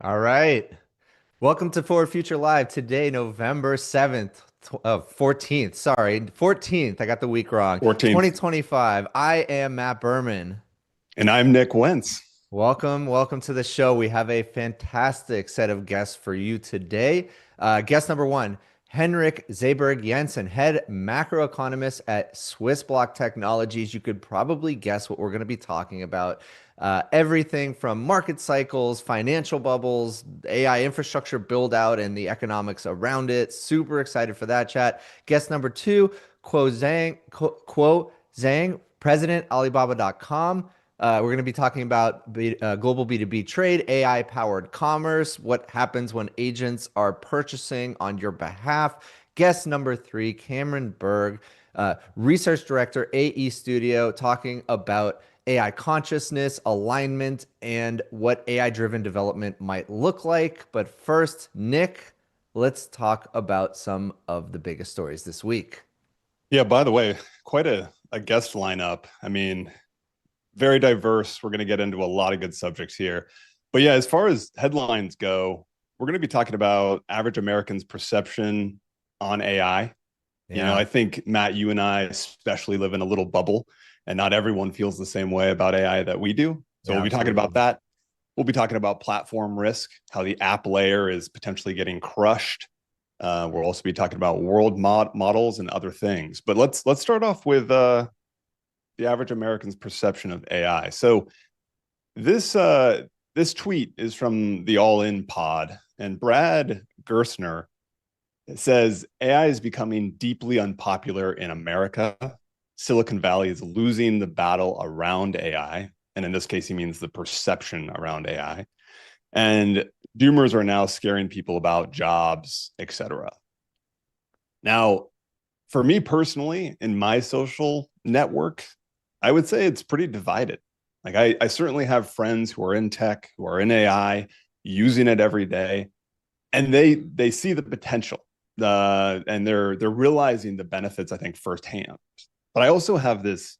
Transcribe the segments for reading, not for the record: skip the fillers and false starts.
All right. Welcome to Forward Future Live. Today, November 7th, 14th. Sorry, 14th. I got the week wrong. 14th. 2025. I am Matt Berman. And I'm Nick Wentz. Welcome to the show. We have a fantastic set of guests for you today. Guest number one, Henrik Zeberg Jensen, head macroeconomist at Swiss Block Technologies. You could probably guess what we're going to be talking about. Everything from market cycles, financial bubbles, AI infrastructure build out, and the economics around it. Super excited for that chat. Guest number two, Kuo Zhang, president, Alibaba.com. We're going to be talking about global B2B trade, AI powered commerce, what happens when agents are purchasing on your behalf. Guest number three, Cameron Berg, research director, AE Studio, talking about AI consciousness, alignment, and what AI driven development might look like. But first, Nick, let's talk about some of the biggest stories this week. Yeah, by the way, quite a guest lineup. Very diverse. We're going to get into a lot of good subjects here. But yeah, as far as headlines go, we're going to be talking about average Americans' perception on AI. Yeah, I think Matt, you and I especially live in a little bubble, and not everyone feels the same way about AI that we do. So yeah, we'll be talking absolutely. about that. We'll be talking about platform risk, how the app layer is potentially getting crushed. We'll also be talking about models and other things. But let's start off with the average American's perception of AI. So this tweet is from the All In Pod, and Brad Gerstner says AI is becoming deeply unpopular in America. Silicon Valley is losing the battle around AI, and in this case, he means the perception around AI. And doomers are now scaring people about jobs, etc. Now, for me personally, in my social network, I would say it's pretty divided. I certainly have friends who are in tech, who are in AI, using it every day, and they see the potential, and they're realizing the benefits, I think, firsthand. But I also have this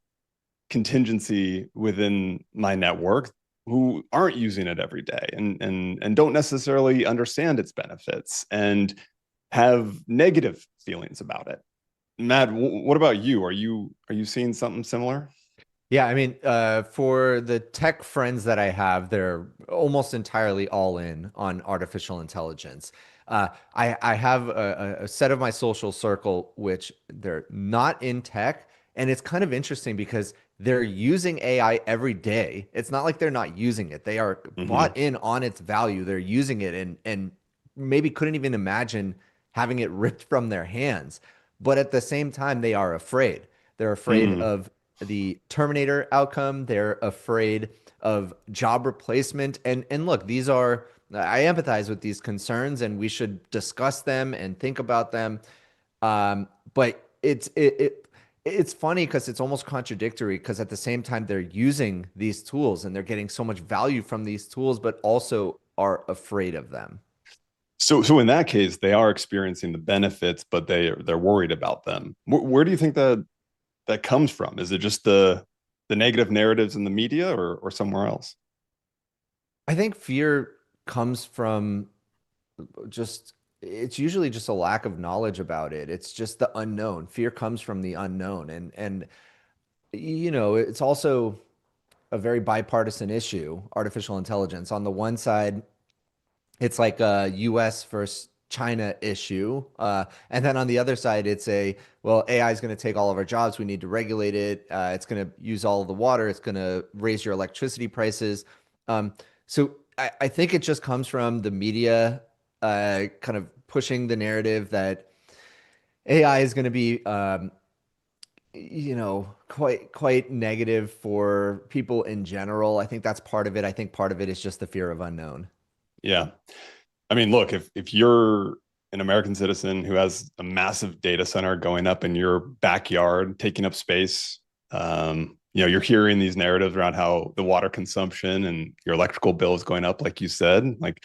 contingency within my network who aren't using it every day and don't necessarily understand its benefits and have negative feelings about it. Matt, what about you? Are you seeing something similar? Yeah, I mean, for the tech friends that I have, they're almost entirely all in on artificial intelligence. I have a set of my social circle which they're not in tech, and it's kind of interesting because they're using AI every day. It's not like they're not using it. They are Mm-hmm. bought in on its value. They're using it and maybe couldn't even imagine having it ripped from their hands. But at the same time, they are afraid. They're afraid Mm. of the Terminator outcome. They're afraid of job replacement. And look, these are I empathize with these concerns, and we should discuss them and think about them. But it's funny because it's almost contradictory because at the same time they're using these tools and they're getting so much value from these tools, but also are afraid of them. So in that case, they are experiencing the benefits, but they're worried about them. Where do you think that comes from? Is it just the negative narratives in the media or somewhere else? I think fear comes from just it's usually just a lack of knowledge about it. It's just the unknown. Fear comes from the unknown. And it's also a very bipartisan issue, artificial intelligence. On the one side, it's like a US versus China issue. And then on the other side, it's well, AI is going to take all of our jobs. We need to regulate it. It's going to use all of the water. It's going to raise your electricity prices. So I think it just comes from the media kind of pushing the narrative that AI is going to be, quite negative for people in general. I think that's part of it. I think part of it is just the fear of unknown. Yeah. Look, if you're an American citizen who has a massive data center going up in your backyard, taking up space, you're hearing these narratives around how the water consumption and your electrical bill is going up, like you said. Like,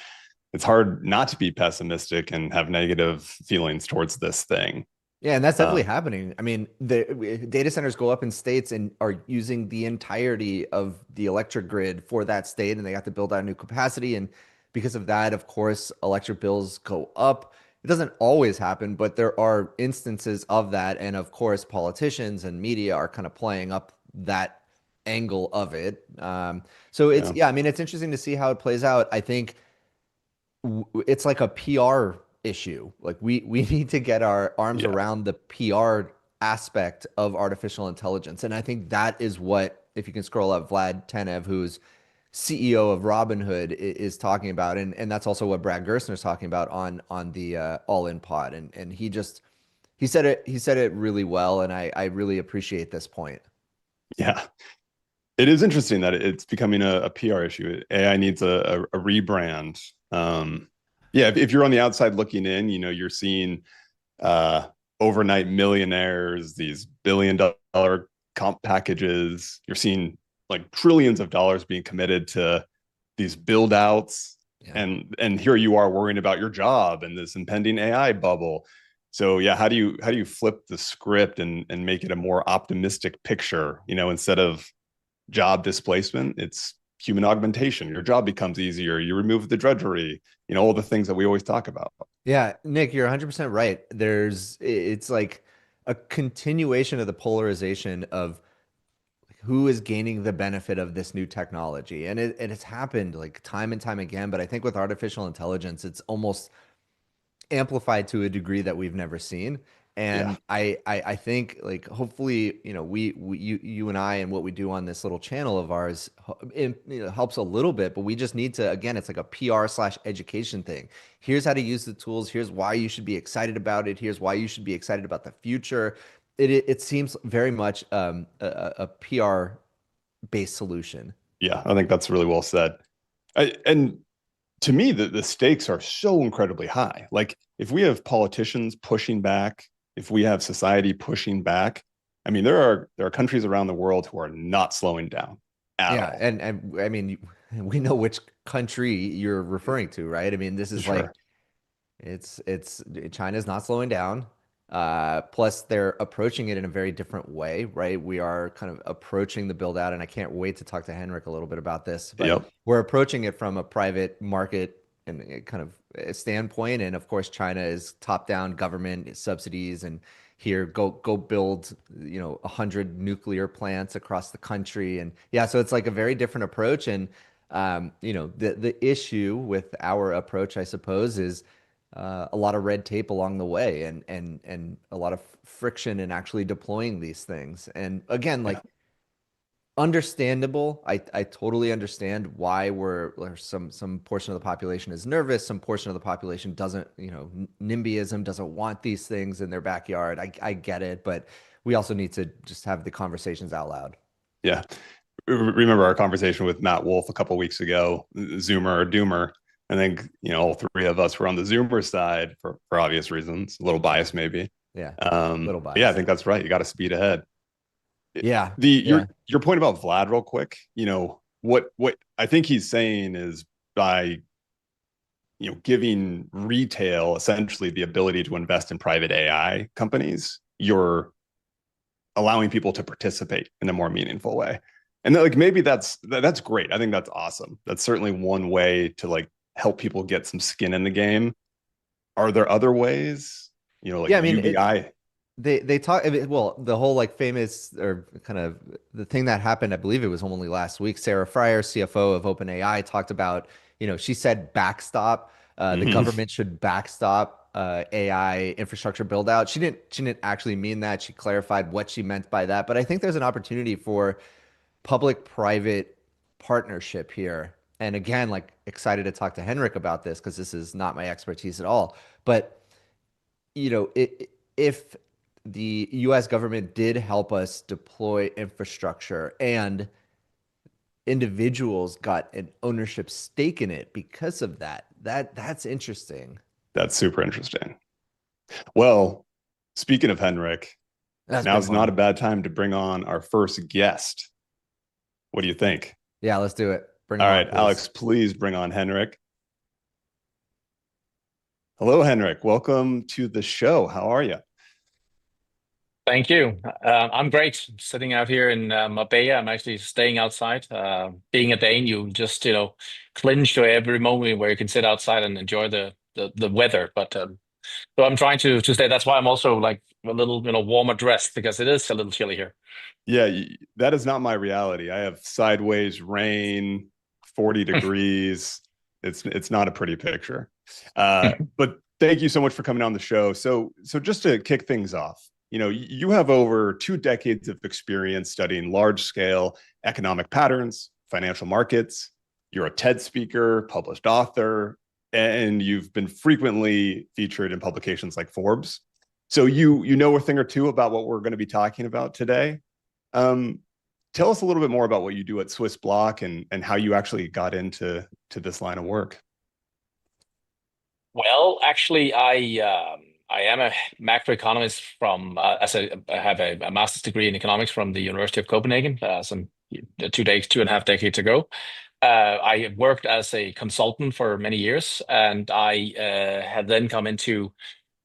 it's hard not to be pessimistic and have negative feelings towards this thing. Yeah, and that's definitely Um, happening. I mean, the data centers go up in states and are using the entirety of the electric grid for that state, and they have to build out new capacity. And because of that, of course, electric bills go up. It doesn't always happen, but there are instances of that. And of course, politicians and media are kind of playing up that angle of it. So it's, Yeah. yeah, I mean, it's interesting to see how it plays out. I think it's like a PR issue. Like we need to get our arms Yeah. around the PR aspect of artificial intelligence. And I think that is what, if you can scroll up, Vlad Tenev, who's CEO of Robinhood, is talking about. And that's also what Brad Gerstner is talking about on the All In Pod. And he said it really well, and I really appreciate this point. Yeah. It is interesting that it's becoming a PR issue. AI needs a rebrand. Yeah, if you're on the outside looking in, you're seeing uh, overnight millionaires, these $1 billion comp packages. You're seeing like trillions of dollars being committed to these build outs. Yeah. And here you are worrying about your job and this impending AI bubble. So yeah, how do you flip the script and make it a more optimistic picture, instead of job displacement, it's human augmentation. Your job becomes easier. You remove the drudgery, all the things that we always talk about. Yeah, Nick, you're 100% right. It's like a continuation of the polarization of who is gaining the benefit of this new technology. And it's happened like time and time again, but I think with artificial intelligence, it's almost amplified to a degree that we've never seen. Yeah. And I think like hopefully, you and I and what we do on this little channel of ours helps a little bit, but we just need to, again, it's like a PR/education thing. Here's how to use the tools. Here's why you should be excited about it. Here's why you should be excited about the future. It seems very much a PR based solution. Yeah, I think that's really well said. And to me, the stakes are so incredibly high. Like if we have politicians pushing back, if we have society pushing back, I mean, there are countries around the world who are not slowing down at Yeah, all. and I mean, we know which country you're referring to, right? I mean, this is like Sure. it's China's not slowing down. Plus they're approaching it in a very different way, right? We are kind of approaching the build out, and I can't wait to talk to Henrik a little bit about this, but Yep. we're approaching it from a private market and a kind of a standpoint. And of course, China is top down government subsidies and here go build 100 nuclear plants across the country. And yeah, so it's like a very different approach. And the issue with our approach, I suppose, is a lot of red tape along the way, and a lot of friction in actually deploying these things. And again, Yeah. like understandable. I totally understand why or some portion of the population is nervous. Some portion of the population doesn't, NIMBYism doesn't want these things in their backyard. I get it, but we also need to just have the conversations out loud. Yeah. Remember our conversation with Matt Wolf a couple of weeks ago, Zoomer or Doomer. I think, all three of us were on the Zoomer side for obvious reasons, a little biased maybe. Yeah, little Yeah, I biased. think that's right. You got to speed ahead. Yeah, The yeah, your point about Vlad real quick, what I think he's saying is by giving retail essentially the ability to invest in private AI companies, you're allowing people to participate in a more meaningful way. And like maybe that's great. I think that's awesome. That's certainly one way to like help people get some skin in the game. Are there other ways? Like yeah. I mean, UBI. they talk, I mean, well, the whole like famous or kind of the thing that happened, I believe it was only last week. Sarah Friar, CFO of OpenAI, talked about, she said backstop. The Mhm. government should backstop AI infrastructure build out. She didn't actually mean that. She clarified what she meant by that. But I think there's an opportunity for public-private partnership here. And again, like excited to talk to Henrik about this because this is not my expertise at all. But if the US government did help us deploy infrastructure and individuals got an ownership stake in it because of that, that's interesting. That's super interesting. Well, speaking of Henrik, That's been now's not a fun. bad time to bring on our first guest. What do you think? Yeah, let's do it. Bring All them on, right, please. Alex, please bring on Henrik. Hello, Henrik. Welcome to the show. How are you? Thank you. I'm great. Sitting out here in Marbella. I'm actually staying outside. Being a Dane, you just clinch to every moment where you can sit outside and enjoy the weather. But so I'm trying to stay. That's why I'm also like a little warmer dressed because it is a little chilly here. Yeah, that is not my reality. I have sideways rain, 40 degrees. It's not a pretty picture. But thank you so much for coming on the show. So just to kick things off, you have over 2 decades of experience studying large scale economic patterns, financial markets. You're a TED speaker, published author, and you've been frequently featured in publications like Forbes. So you know a thing or two about what we're going to be talking about today. Um, Tell us a little bit more about what you do at Swiss Block and how you actually got into this line of work. Well, actually, I am a macroeconomist from I have a master's degree in economics from the University of Copenhagen some 2.5 decades ago. I worked as a consultant for many years, and I had then come into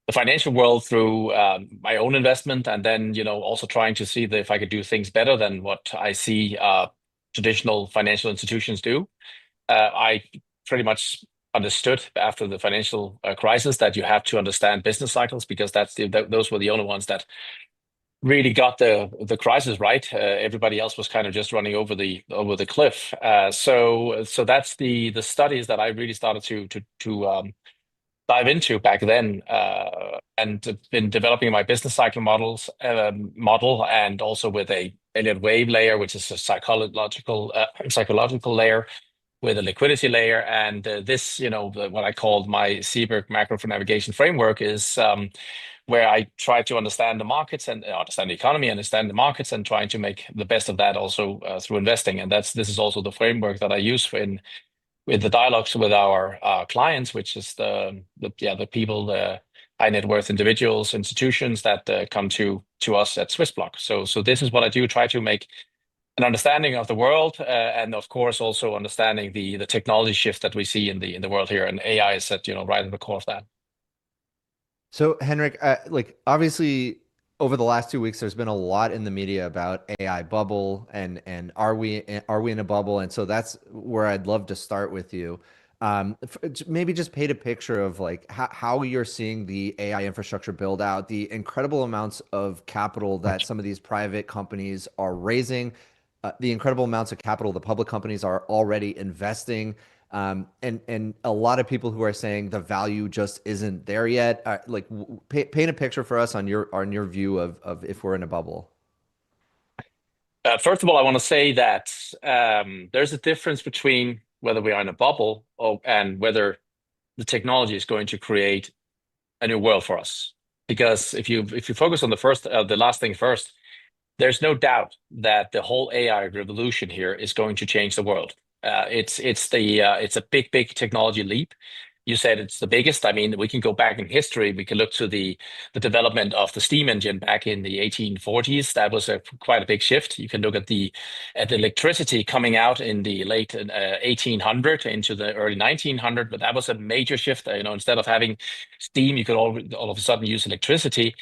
the financial world through my own investment, and then also trying to see if I could do things better than what I see traditional financial institutions do. I pretty much understood after the financial crisis that you have to understand business cycles because those were the only ones that really got the crisis right. Everybody else was kind of just running over the cliff. So that's the studies that I really started to dive into back then, and been developing my business cycle model, and also with a Elliott wave layer, which is a psychological layer with a liquidity layer. And this, what I called my Seberg macro for navigation framework is where I try to understand the markets and understand the economy, understand the markets, and trying to make the best of that also through investing. And this is also the framework that I use with the dialogues with our clients, which is the people, the high net worth individuals, institutions that come to us at Swissblock. So this is what I do: try to make an understanding of the world, and of course also understanding the technology shift that we see in the world here, and AI is at right at the core of that. So, Henrik, like obviously over the last 2 weeks, there's been a lot in the media about AI bubble and are we in a bubble? And so that's where I'd love to start with you. Maybe just paint a picture of like how you're seeing the AI infrastructure build out, the incredible amounts of capital that some of these private companies are raising, the incredible amounts of capital the public companies are already investing. And a lot of people who are saying the value just isn't there yet. Like, paint a picture for us on your view of if we're in a bubble. First of all, I want to say that there's a difference between whether we are in a bubble and whether the technology is going to create a new world for us. Because if you focus on the last thing first, there's no doubt that the whole AI revolution here is going to change the world. It's a big technology leap. You said it's the biggest. I mean, we can go back in history. We can look to the development of the steam engine back in the 1840s. That was quite a big shift. You can look at the electricity coming out in the late 1800 into the early 1900, but that was a major shift. Instead of having steam, you could all of a sudden use electricity.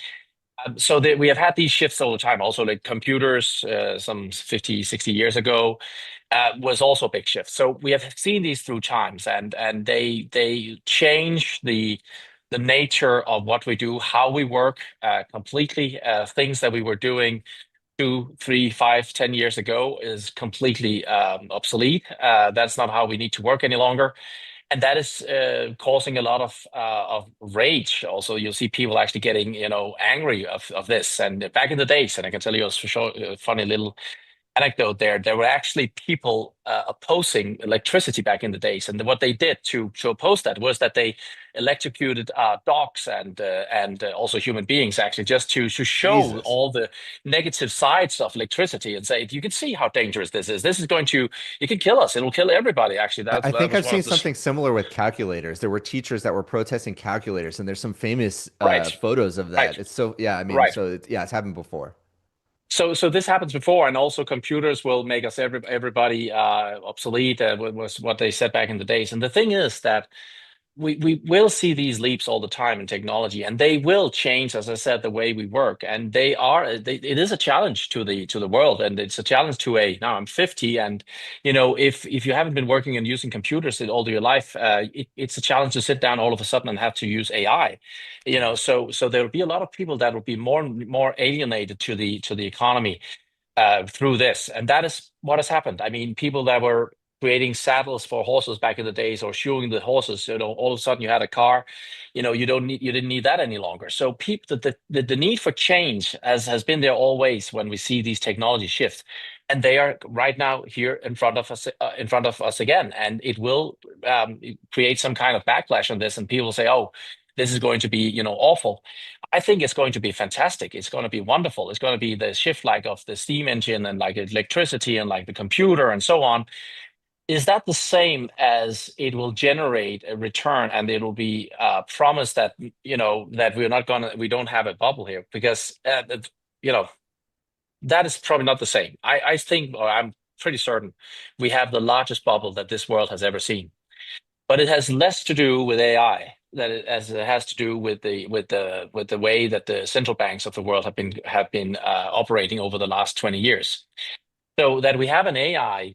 So we have had these shifts all the time. Also, like computers, some 50, 60 years ago, was also a big shift. So we have seen these through times, and they change the nature of what we do, how we work, completely. Things that we were doing 2, 3, 5, 10 years ago is completely obsolete. That's not how we need to work any longer, and that is causing a lot of rage. Also, you'll see people actually getting angry of this. And back in the days, and I can tell you a funny little anecdote there were actually people opposing electricity back in the days, and what they did to oppose that was that they electrocuted dogs and also human beings, actually, just to show Jesus. all the negative sides of electricity and say, you can see how dangerous this is. This is going to, it can kill us. It'll kill everybody. Actually, I that think was I've one seen of the something similar with calculators. There were teachers that were protesting calculators, and there's some famous right, photos of right, that. It's so, yeah, I mean, right. so yeah, it's happened before. So this happens before, and also computers will make us everybody obsolete. Was what they said back in the days. And the thing is that we will see these leaps all the time in technology, and they will change, as I said, the way we work. And it is a challenge to the world, and it's a challenge to a now I'm 50, and if you haven't been working and using computers all your life, it's a challenge to sit down all of a sudden and have to use AI. So there will be a lot of people that will be more alienated to the economy through this. And that is what has happened. I mean, people that were creating saddles for horses back in the days or shoeing the horses, all of a sudden you had a car, you didn't need that any longer. So people, the need for change has been there always when we see these technology shifts. And they are right now here in front of us again. And it will create some kind of backlash on this. And people say, oh, this is going to be, awful. I think it's going to be fantastic. It's going to be wonderful. It's going to be the shift like of the steam engine and like electricity and like the computer and so on. Is that the same as it will generate a return and it will be promised that, that we don't have a bubble here? Because, that is probably not the same. I think, or I'm pretty certain we have the largest bubble that this world has ever seen. But it has less to do with AI as it has to do with the way that the central banks of the world have been operating over the last 20 years. So that we have an AI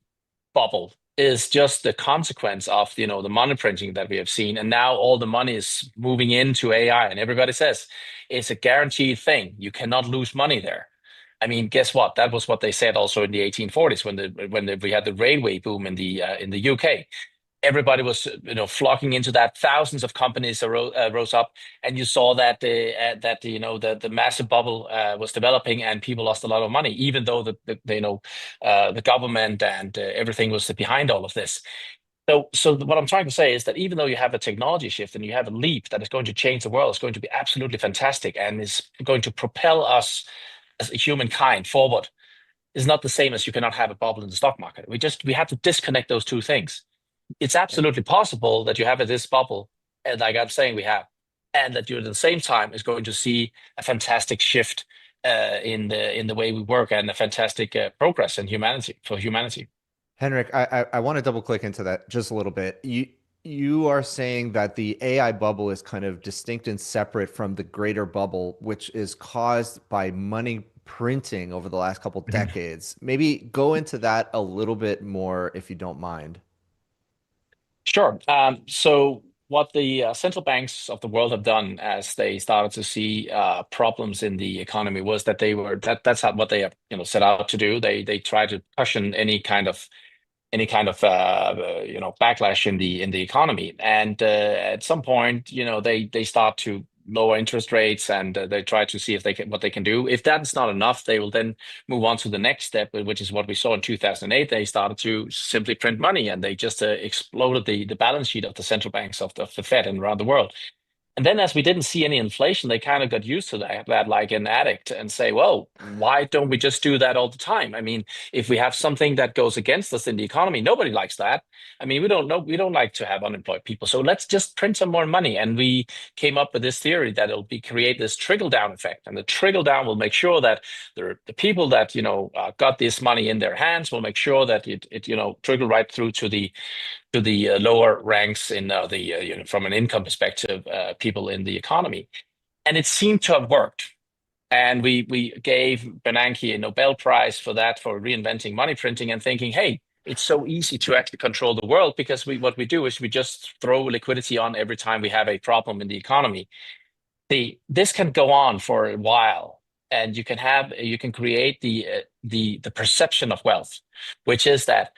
bubble is just the consequence of the money printing that we have seen, and now all the money is moving into AI, and everybody says it's a guaranteed thing. You cannot lose money there. I mean, guess what? That was what they said also in the 1840s when we had the railway boom in the UK. Everybody was flocking into that. Thousands of companies rose up, and you saw that the massive bubble was developing, and people lost a lot of money, even though the government and everything was behind all of this. So what I'm trying to say is that even though you have a technology shift and you have a leap that is going to change the world, it's going to be absolutely fantastic and is going to propel us as a humankind forward. Is not the same as you cannot have a bubble in the stock market. We have to disconnect those two things. It's absolutely possible that you have this bubble, and like I'm saying, we have, and that you at the same time is going to see a fantastic shift in the way we work and a fantastic progress in humanity. Henrik, I want to double click into that just a little bit. You are saying that the AI bubble is kind of distinct and separate from the greater bubble, which is caused by money printing over the last couple decades. Maybe go into that a little bit more if you don't mind. Sure. So what the central banks of the world have done as they started to see problems in the economy was that that's what they have set out to do. They try to cushion any kind of backlash in the economy, and at some point they start to lower interest rates, and they try to see what they can do. If that's not enough, they will then move on to the next step, which is what we saw in 2008. They started to simply print money, and they just exploded the balance sheet of the central banks of the Fed and around the world. And then, as we didn't see any inflation, they kind of got used to that like an addict, and say, well, why don't we just do that all the time? I mean, if we have something that goes against us in the economy, nobody likes that. I mean, we don't like to have unemployed people. So let's just print some more money. And we came up with this theory that it'll create this trickle down effect. And the trickle down will make sure that the people that, got this money in their hands will make sure that it trickle right through to the lower ranks in from an income perspective, people in the economy. And it seemed to have worked. And we gave Bernanke a Nobel Prize for that, for reinventing money printing and thinking, hey, it's so easy to actually control the world because what we do is we just throw liquidity on every time we have a problem in the economy. This can go on for a while, and you can create the perception of wealth, which is that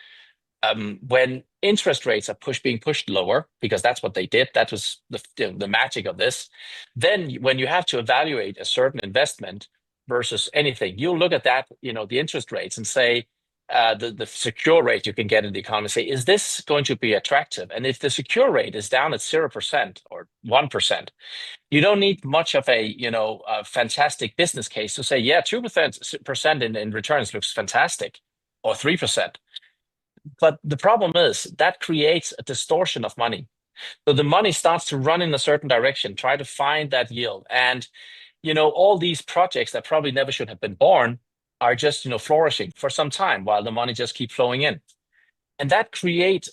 when interest rates are being pushed lower, because that's what they did, that was the magic of this. Then when you have to evaluate a certain investment versus anything, you'll look at that, the interest rates, and say the secure rate you can get in the economy. Say, is this going to be attractive? And if the secure rate is down at 0% or 1%, you don't need much of a fantastic business case to say, yeah, 2% in returns looks fantastic, or 3%. But the problem is that creates a distortion of money. So the money starts to run in a certain direction, try to find that yield. And, all these projects that probably never should have been born are just, flourishing for some time while the money just keeps flowing in. And that creates,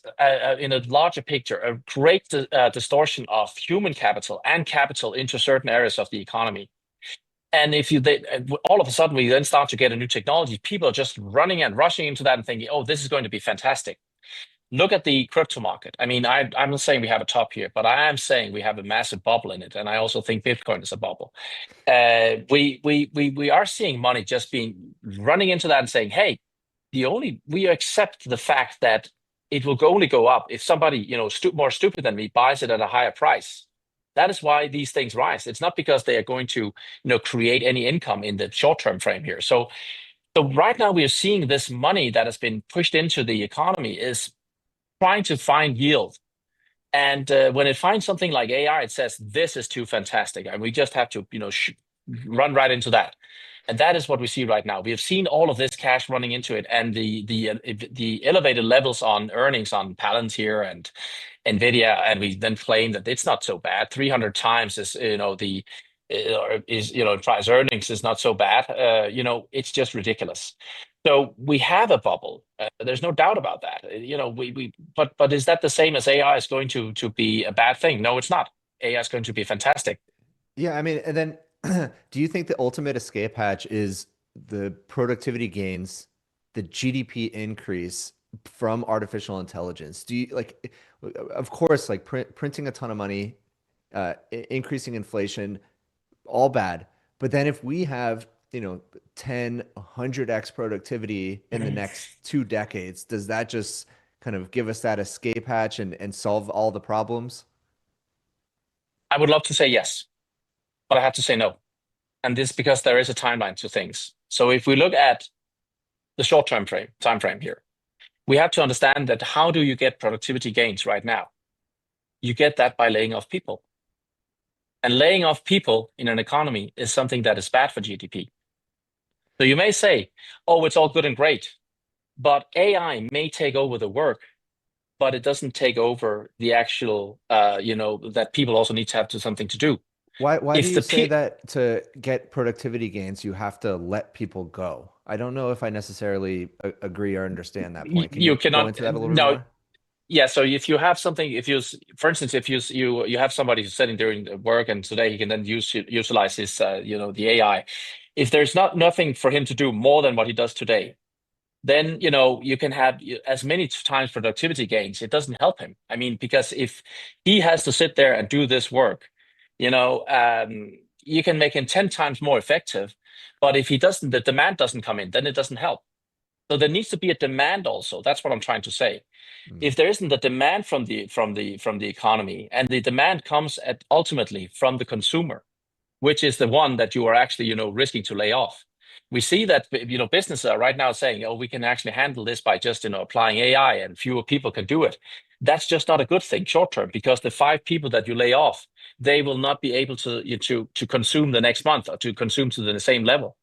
in a larger picture, a great distortion of human capital and capital into certain areas of the economy. And if all of a sudden we then start to get a new technology, people are just running and rushing into that and thinking, oh, this is going to be fantastic. Look at the crypto market. I mean, I'm not saying we have a top here, but I am saying we have a massive bubble in it. And I also think Bitcoin is a bubble. We are seeing money just being running into that and saying, hey, we accept the fact that it will only go up if somebody, more stupid than me buys it at a higher price. That is why these things rise. It's not because they are going to, create any income in the short-term frame here. So right now we are seeing this money that has been pushed into the economy is trying to find yield. And when it finds something like AI, it says, this is too fantastic. And we just have to, run right into that. And that is what we see right now. We have seen all of this cash running into it, and the elevated levels on earnings on Palantir and Nvidia, and we then claim that it's not so bad. 300 times is price earnings is not so bad. It's just ridiculous. So we have a bubble. There's no doubt about that. But is that the same as AI is going to be a bad thing? No, it's not. AI is going to be fantastic. Yeah, I mean, and then do you think the ultimate escape hatch is the productivity gains, the GDP increase from artificial intelligence? Do you of course, like printing a ton of money, increasing inflation, all bad. But then if we have, 10, 100x productivity in the next 2 decades, does that just kind of give us that escape hatch and solve all the problems? I would love to say yes, but I have to say no. And this is because there is a timeline to things. So if we look at the short-term time frame here, we have to understand that how do you get productivity gains right now? You get that by laying off people. And laying off people in an economy is something that is bad for GDP. So you may say, oh, it's all good and great, but AI may take over the work, but it doesn't take over the actual, that people also need to have something to do. Why do you say that to get productivity gains, you have to let people go? I don't know if I necessarily agree or understand that point. Can you cannot go into that a little bit more? Yeah, so if you have something, for instance, if you have somebody who's sitting during work and today he can then utilize his, the AI. If there's nothing for him to do more than what he does today, then you can have as many times productivity gains. It doesn't help him. I mean, because if he has to sit there and do this work, you can make him 10 times more effective. But if the demand doesn't come in, then it doesn't help. So there needs to be a demand also. That's what I'm trying to say. If there isn't a demand from the economy, and the demand comes ultimately from the consumer, which is the one that you are actually risking to lay off. We see that businesses are right now saying, oh, we can actually handle this by just applying AI, and fewer people can do it. That's just not a good thing short term, because the 5 people that you lay off, they will not be able to consume the next month, or to consume to the same level.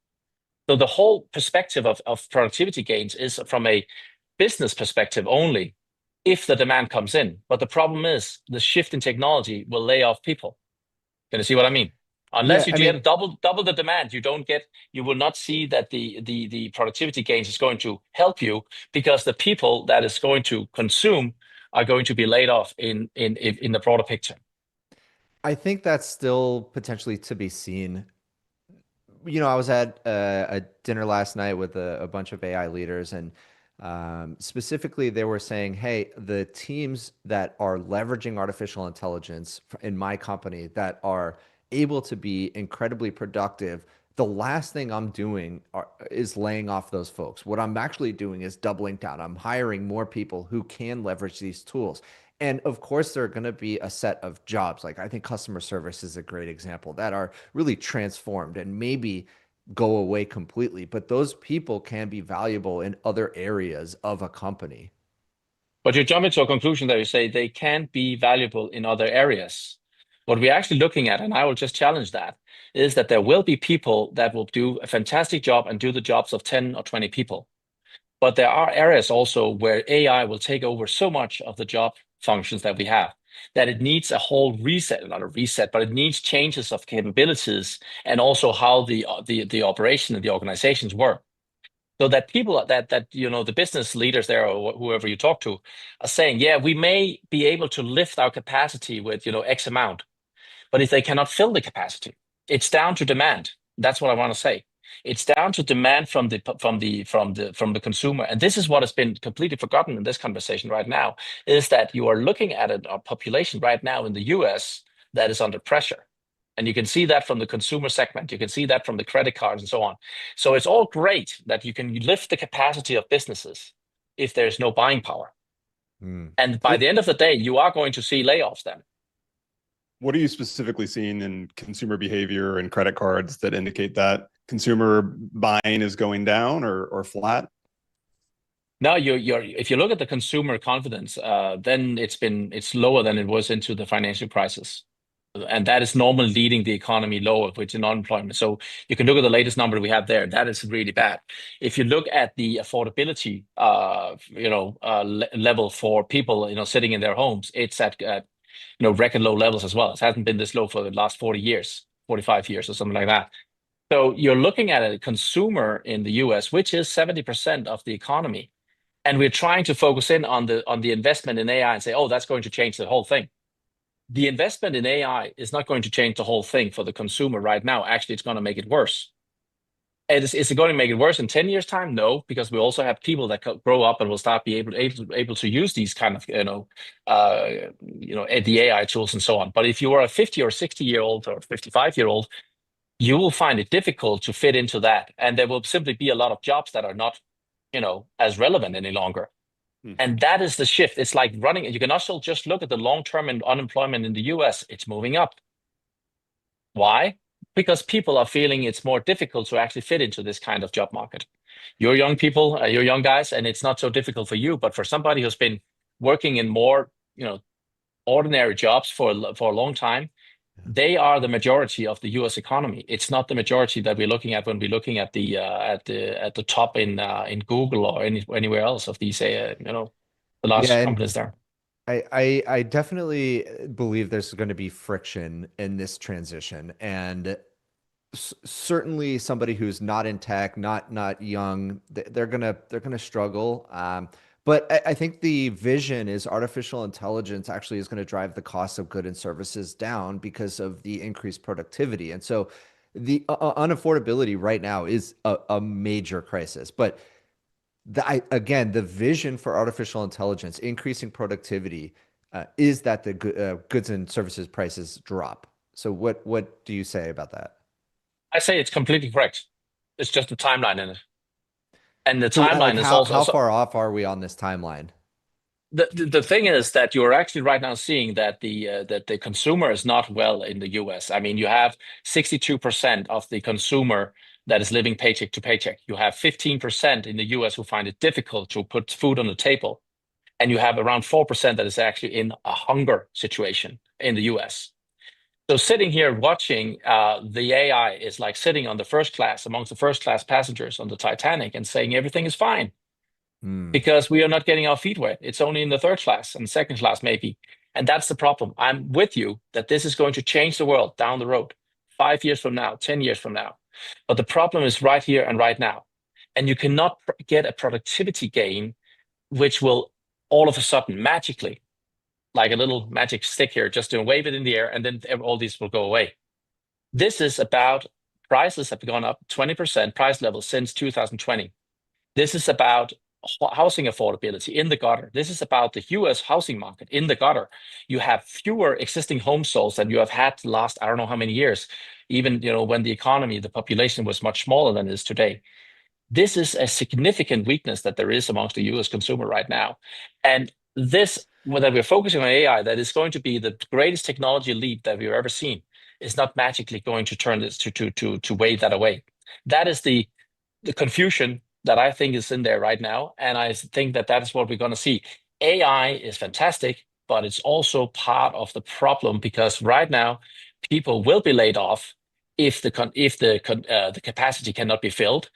So the whole perspective of productivity gains is from a business perspective only, if the demand comes in. But the problem is the shift in technology will lay off people. Can you see what I mean? Unless you get double the demand, you will not see that the productivity gains is going to help you, because the people that is going to consume are going to be laid off in the broader picture. I think that's still potentially to be seen. I was at a dinner last night with a bunch of AI leaders, and specifically they were saying, hey, the teams that are leveraging artificial intelligence in my company that are able to be incredibly productive, the last thing I'm doing is laying off those folks. What I'm actually doing is doubling down. I'm hiring more people who can leverage these tools. And of course, there are going to be a set of jobs, like I think customer service is a great example, that are really transformed and maybe go away completely. But those people can be valuable in other areas of a company. But you jump into a conclusion that you say they can be valuable in other areas. What we're actually looking at, and I will just challenge that, is that there will be people that will do a fantastic job and do the jobs of 10 or 20 people. But there are areas also where AI will take over so much of the job functions that we have, that it needs a whole reset, not a reset, but it needs changes of capabilities, and also how the operation and the organizations work. So that people that the business leaders there or whoever you talk to are saying, yeah, we may be able to lift our capacity with X amount, but if they cannot fill the capacity, it's down to demand. That's what I want to say. It's down to demand from the consumer, and this is what has been completely forgotten in this conversation right now: is that you are looking at a population right now in the U.S. that is under pressure. And you can see that from the consumer segment. You can see that from the credit cards and so on. So it's all great that you can lift the capacity of businesses if there's no buying power. And by the end of the day, you are going to see layoffs then. What are you specifically seeing in consumer behavior and credit cards that indicate that consumer buying is going down or flat? No, if you look at the consumer confidence, then it's lower than it was into the financial crisis. And that is normally leading the economy lower, which is unemployment. So you can look at the latest number we have there. That is really bad. If you look at the affordability, level for people, sitting in their homes, it's at record low levels as well. It hasn't been this low for the last 40 years, 45 years, or something like that. So you're looking at a consumer in the US, which is 70% of the economy, and we're trying to focus in on the investment in AI and say, oh, that's going to change the whole thing. The investment in AI is not going to change the whole thing for the consumer right now. Actually, it's going to make it worse. And is it going to make it worse in 10 years' time? No, because we also have people that grow up and will start be able to use these kind of the AI tools and so on. But if you are a 50 or 60-year-old or 55-year-old, you will find it difficult to fit into that, and there will simply be a lot of jobs that are not as relevant any longer. And that is the shift. It's like running. You can also just look at the long-term unemployment in the US. It's moving up. Why? Because people are feeling it's more difficult to actually fit into this kind of job market. You're young people, you're young guys, and it's not so difficult for you. But for somebody who's been working in more, ordinary jobs for a long time, they are the majority of the U.S. economy. It's not the majority that we're looking at when we're looking at the top in Google or anywhere else of these the large companies there. I definitely believe there's going to be friction in this transition, and certainly somebody who's not in tech, not young, they're gonna struggle. But I think the vision is artificial intelligence actually is going to drive the cost of goods and services down because of the increased productivity. And so the unaffordability right now is a major crisis. But again, the vision for artificial intelligence, increasing productivity, is that the goods and services prices drop. So what do you say about that? I say it's completely correct. It's just a timeline in it. And the timeline is also how far off are we on this timeline? The thing is that you're actually right now seeing that the consumer is not well in the US. I mean, you have 62% of the consumer that is living paycheck to paycheck. You have 15% in the US who find it difficult to put food on the table. And you have around 4% that is actually in a hunger situation in the US. So sitting here watching the AI is like sitting on the first class amongst the first class passengers on the Titanic and saying everything is fine because we are not getting our feet wet. It's only in the third class and second class maybe. And that's the problem. I'm with you that this is going to change the world down the road, 5 years from now, 10 years from now. But the problem is right here and right now. And you cannot get a productivity gain, which will all of a sudden magically, like a little magic stick here, just to wave it in the air, and then all these will go away. This is about prices have gone up 20% price level since 2020. This is about housing affordability in the gutter. This is about the US housing market in the gutter. You have fewer existing home sales than you have had the last, I don't know how many years, even when the economy, the population was much smaller than it is today. This is a significant weakness that there is amongst the US consumer right now. And this, whether we're focusing on AI, that is going to be the greatest technology leap that we've ever seen, is not magically going to turn this to wave that away. That is the confusion that I think is in there right now, and I think that is what we're going to see. AI is fantastic, but it's also part of the problem because right now people will be laid off if the capacity cannot be filled,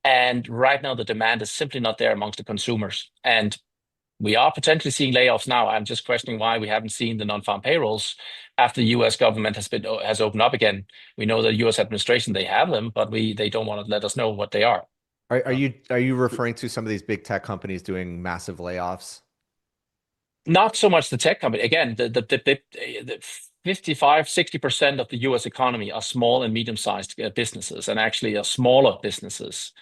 and right now the demand is simply not there amongst the consumers. And we are potentially seeing layoffs now. I'm just questioning why we haven't seen the non-farm payrolls after the U.S. government has opened up again. We know the U.S. administration, they have them, but they don't want to let us know what they are. Are you referring to some of these big tech companies doing massive layoffs? Not so much the tech company. Again, the 55, 60% of the US economy are small and medium-sized businesses, and actually are smaller businesses.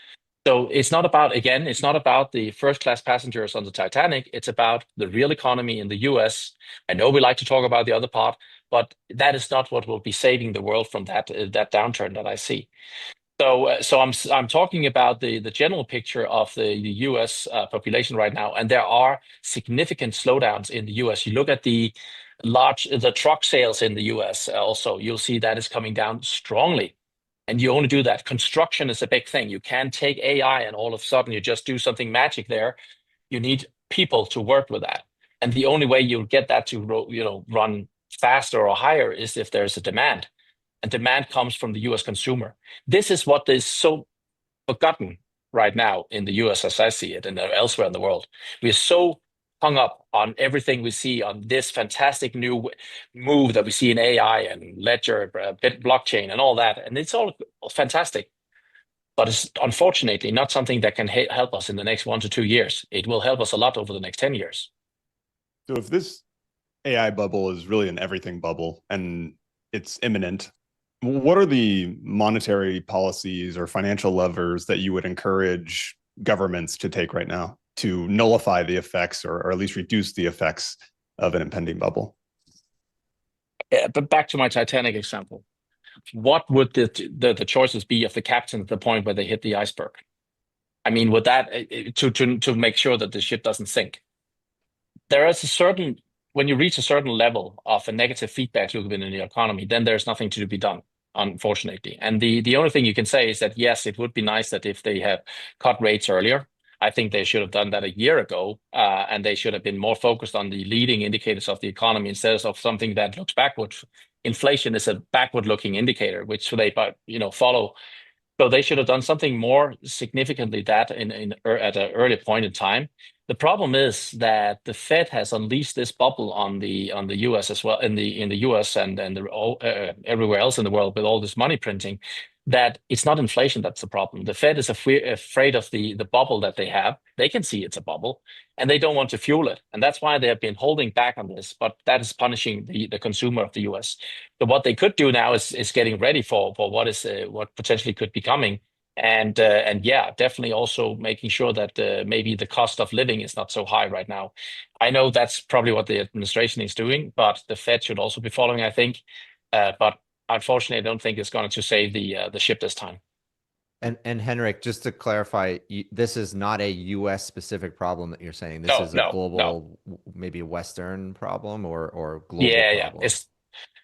So it's not about, again, it's not about the first-class passengers on the Titanic. It's about the real economy in the US. I know we like to talk about the other part, but that is not what will be saving the world from that downturn that I see. So I'm talking about the general picture of the U.S. Population right now, and there are significant slowdowns in the U.S. You look at the truck sales in the U.S. Also, you'll see that is coming down strongly, and you only do that. Construction is a big thing. You can't take AI and all of a sudden you just do something magic there. You need people to work with that, and the only way you'll get that to run faster or higher is if there's a demand, and demand comes from the US consumer. This is what is so forgotten right now in the US as I see it and elsewhere in the world. We're so hung up on everything we see on this fantastic new move that we see in AI and ledger, blockchain and all that. And it's all fantastic, but it's unfortunately not something that can help us in the next 1 to 2 years. It will help us a lot over the next 10 years. So if this AI bubble is really an everything bubble and it's imminent, what are the monetary policies or financial levers that you would encourage governments to take right now to nullify the effects or at least reduce the effects of an impending bubble? Yeah, but back to my Titanic example, what would the choices be of the captain at the point where they hit the iceberg? I mean, would that to make sure that the ship doesn't sink? There is a certain when you reach a certain level of a negative feedback loop in the economy, then there's nothing to be done, unfortunately. And the only thing you can say is that, yes, it would be nice that if they have cut rates earlier. I think they should have done that a year ago, and they should have been more focused on the leading indicators of the economy instead of something that looks backwards. Inflation is a backward-looking indicator, which they follow. So they should have done something more significantly at an early point in time. The problem is that the Fed has unleashed this bubble on the U.S. as well, in the U.S. and everywhere else in the world with all this money printing. That it's not inflation that's the problem. The Fed is afraid of the bubble that they have. They can see it's a bubble, and they don't want to fuel it, and that's why they have been holding back on this. But that is punishing the consumer of the U.S. So what they could do now is getting ready for what potentially could be coming. And yeah, definitely also making sure that maybe the cost of living is not so high right now. I know that's probably what the administration is doing, but the Fed should also be following, I think. But unfortunately, I don't think it's going to save the ship this time. And Henrik, just to clarify, this is not a U.S. specific problem that you're saying. This is a global, maybe a Western problem or global problem. Yeah.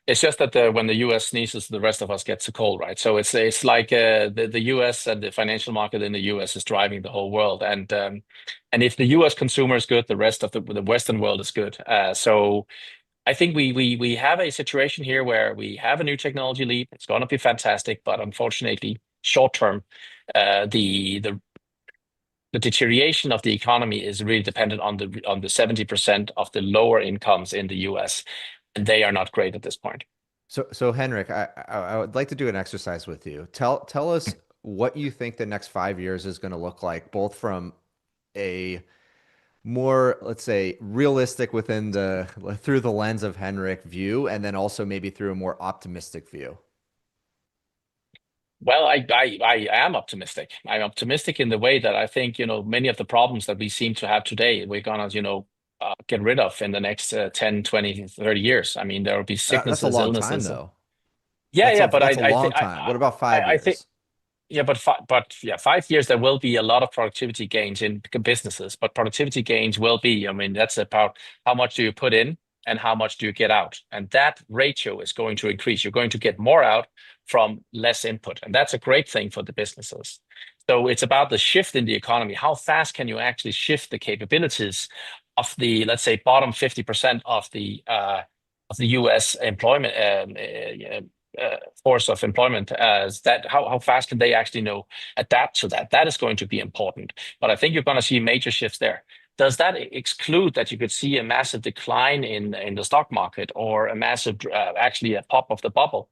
It's just that when the U.S. sneezes, the rest of us gets a cold, right? So it's like the U.S. and the financial market in the U.S. is driving the whole world, and if the U.S. consumer is good, the rest of the Western world is good. So I think we have a situation here where we have a new technology leap. It's going to be fantastic, but unfortunately, short term, the deterioration of the economy is really dependent on the 70% of the lower incomes in the U.S. And they are not great at this point. So Henrik, I would like to do an exercise with you. Tell us what you think the next 5 years is going to look like, both from a more, let's say, realistic through the lens of Henrik view, and then also maybe through a more optimistic view. Well, I am optimistic. I'm optimistic in the way that I think, many of the problems that we seem to have today, we're gonna, get rid of in the next 10, 20, 30 years. I mean, there will be sicknesses, that's a long illnesses. Time, though. Yeah, that's a long time. What about 5 years? I think, yeah, but 5 years there will be a lot of productivity gains in businesses. But productivity gains will be, I mean, that's about how much do you put in and how much do you get out, and that ratio is going to increase. You're going to get more out from less input, and that's a great thing for the businesses. So it's about the shift in the economy. How fast can you actually shift the capabilities of the, let's say, bottom 50% of the U.S. employment force of employment? How fast can they actually adapt to that? That is going to be important. But I think you're going to see major shifts there. Does that exclude that you could see a massive decline in the stock market or a massive, actually a pop of the bubble?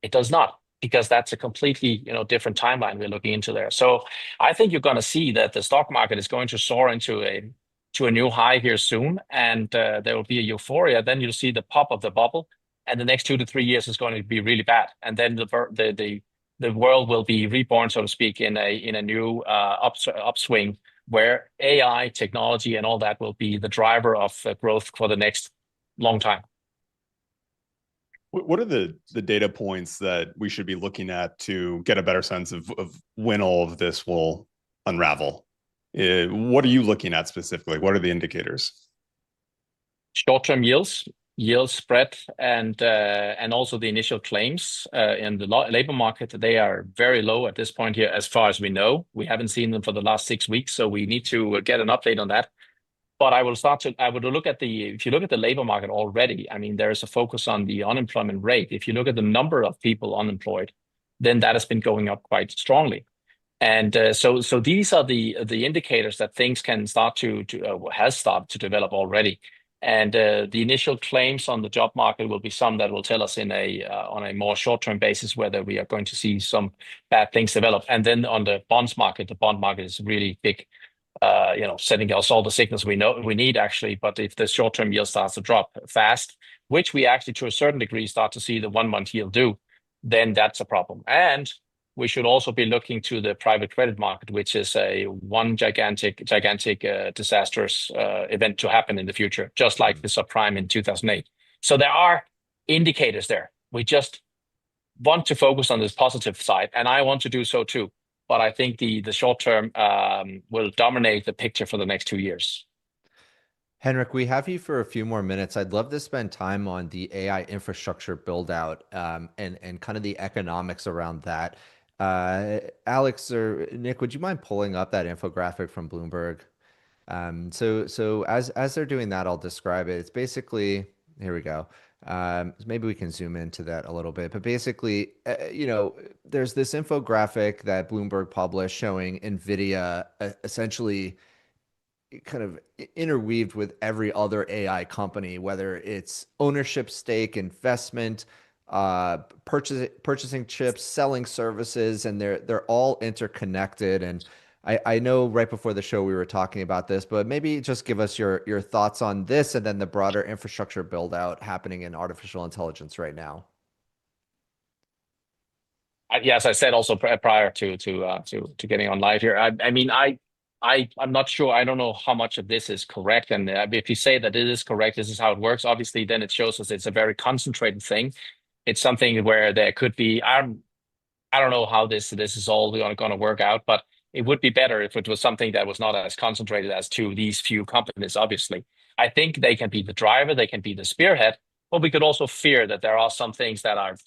It does not. because that's a completely different timeline we're looking into there. So I think you're going to see that the stock market is going to soar into a new high here soon, and there will be a euphoria. Then you'll see the pop of the bubble, and the next 2 to 3 years is going to be really bad, and then the world will be reborn, so to speak, in a new upswing where AI technology and all that will be the driver of growth for the next long time. What are the data points that we should be looking at to get a better sense of when all of this will unravel? What are you looking at specifically? What are the indicators? Short-term yield spread, and also the initial claims in the labor market. They are very low at this point here, as far as we know. We haven't seen them for the last 6 weeks, so we need to get an update on that. But I would look at if you look at the labor market already, I mean, there is a focus on the unemployment rate. If you look at the number of people unemployed, then that has been going up quite strongly. And so these are the indicators that things can has started to develop already. And the initial claims on the job market will be some that will tell us on a more short-term basis whether we are going to see some bad things develop. And then on the bonds market, the bond market is really big, sending us all the signals we need actually. But if the short-term yield starts to drop fast, which we actually to a certain degree start to see the 1 month yield do, then that's a problem. And we should also be looking to the private credit market, which is one gigantic disastrous event to happen in the future, just like the subprime in 2008. So there are indicators there. We just want to focus on this positive side, and I want to do so too. But I think the short term will dominate the picture for the next 2 years. Henrik, we have you for a few more minutes. I'd love to spend time on the AI infrastructure build out and kind of the economics around that. Alex or Nick, would you mind pulling up that infographic from Bloomberg? So as they're doing that, I'll describe it. It's basically, here we go. Maybe we can zoom into that a little bit, but basically, there's this infographic that Bloomberg published showing NVIDIA essentially kind of interweaved with every other AI company, whether it's ownership, stake, investment, purchasing chips, selling services, and they're all interconnected. And I know right before the show we were talking about this, but maybe just give us your thoughts on this and then the broader infrastructure build out happening in artificial intelligence right now. Yes, I said also prior to getting on live here. I mean, I'm not sure. I don't know how much of this is correct. And if you say that it is correct, this is how it works. Obviously, then it shows us it's a very concentrated thing. It's something where there could be. I don't know how this is all going to work out, but it would be better if it was something that was not as concentrated as to these few companies. Obviously, I think they can be the driver, they can be the spearhead, but we could also fear that there are some things that are,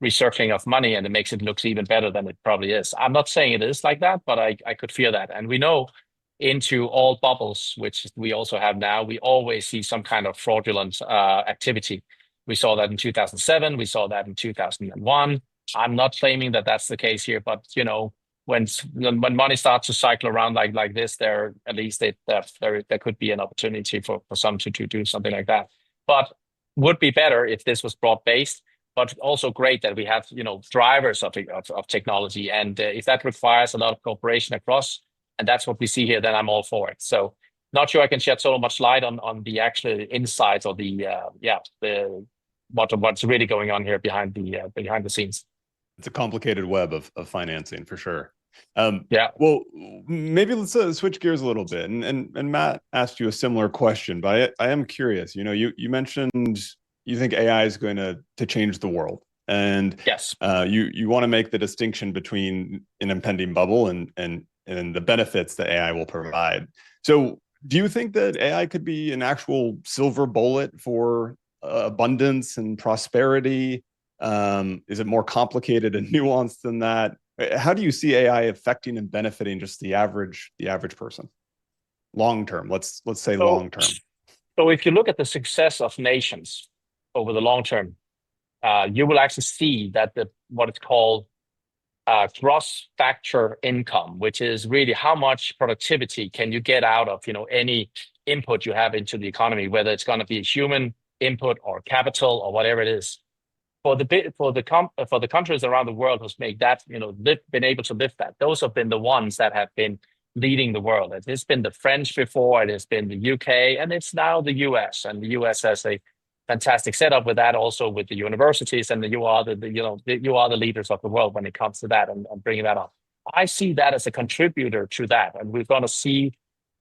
resurfacing of money, and it makes it look even better than it probably is. I'm not saying it is like that, but I could fear that. And we know into all bubbles, which we also have now, we always see some kind of fraudulent activity. We saw that in 2007. We saw that in 2001. I'm not claiming that that's the case here, but when money starts to cycle around like this, there could be an opportunity for some to do something like that. But would be better if this was broad based. But also great that we have, drivers of technology. And if that requires a lot of cooperation across, and that's what we see here, then I'm all for it. So not sure I can shed so much light on the actual insights or what's really going on here behind the scenes. It's a complicated web of financing for sure. Well, maybe let's switch gears a little bit. And Matt asked you a similar question, but I am curious. You mentioned you think AI is going to change the world, and yes, you want to make the distinction between an impending bubble and the benefits that AI will provide. So, do you think that AI could be an actual silver bullet for abundance and prosperity? Is it more complicated and nuanced than that? How do you see AI affecting and benefiting just the average person, long term? Let's say long term. So, if you look at the success of nations over the long term, you will actually see that what it's called gross factor income, which is really how much productivity can you get out of any input you have into the economy, whether it's going to be a human input or capital or whatever it is. for the countries around the world who's made that, been able to lift that, those have been the ones that have been leading the world. It's been the French before, it has been the UK, and it's now the US. And the US has a fantastic setup with that, also with the universities, and you are you are the leaders of the world when it comes to that, and bringing that up. I see that as a contributor to that, and we're going to see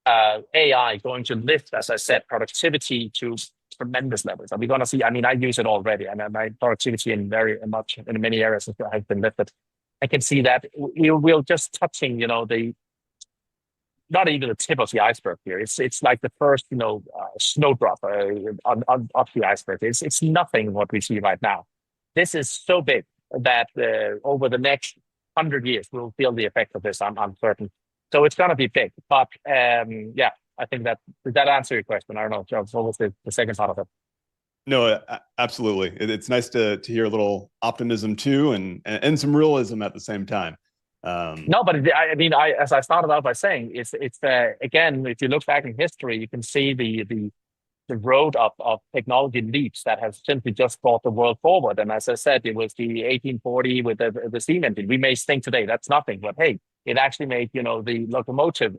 AI going to lift, as I said, productivity to tremendous levels. And we're going to see, I mean, I use it already, and my productivity in many areas has been lifted. I can see that we're just touching, the not even the tip of the iceberg here. It's like the first, snowdrop on up the iceberg. It's nothing what we see right now. This is so big that over the next 100 years we'll feel the effect of this. I'm certain. So it's going to be big. But yeah, I think did that answer your question? I don't know, Joe. What was the second part of it? No, absolutely. It's nice to hear a little optimism too, and some realism at the same time. No, but I mean, as I started out by saying, it's again, if you look back in history, you can see the road of technology leaps that have simply just brought the world forward. And as I said, it was the 1840 with the steam engine. We may think today that's nothing, but hey, it actually made the locomotive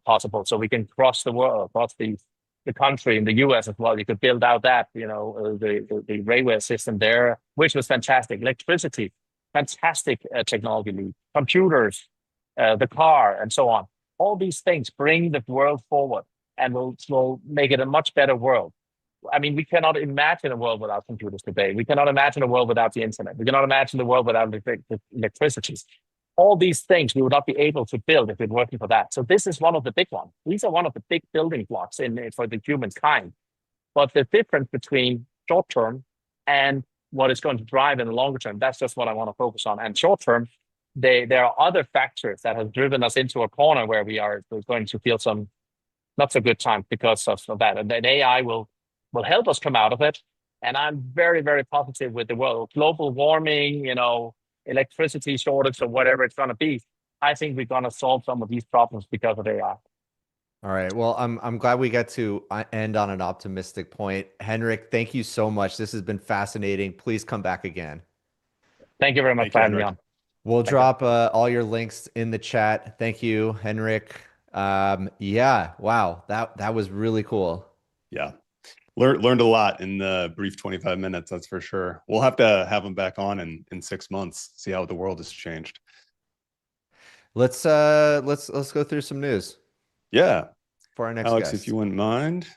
possible, so we can cross the world, across the country in the US as well. You could build out that the railway system there, which was fantastic. Electricity, fantastic technology leap. Computers, the car, and so on. All these things bring the world forward and will make it a much better world. I mean, we cannot imagine a world without computers today. We cannot imagine a world without the internet. We cannot imagine the world without electricity. All these things we would not be able to build if it weren't for that. So this is one of the big ones. These are one of the big building blocks for the humankind. But the difference between short term and what is going to drive in the longer term, that's just what I want to focus on. And short term, there are other factors that have driven us into a corner where we're going to feel some not so good time because of that. And then AI will help us come out of it. And I'm very, very positive with the world. Global warming, electricity shortage or whatever it's going to be. I think we're going to solve some of these problems because of AI. All right. Well, I'm glad we got to end on an optimistic point. Henrik, thank you so much. This has been fascinating. Please come back again. Thank you very much for having me on. We'll drop all your links in the chat. Thank you, Henrik. Yeah, wow, that was really cool. Yeah, learned a lot in the brief 25 minutes. That's for sure. We'll have to have him back on in 6 months. See how the world has changed. Let's go through some news. Yeah, for our next Alex, guest. if you wouldn't mind.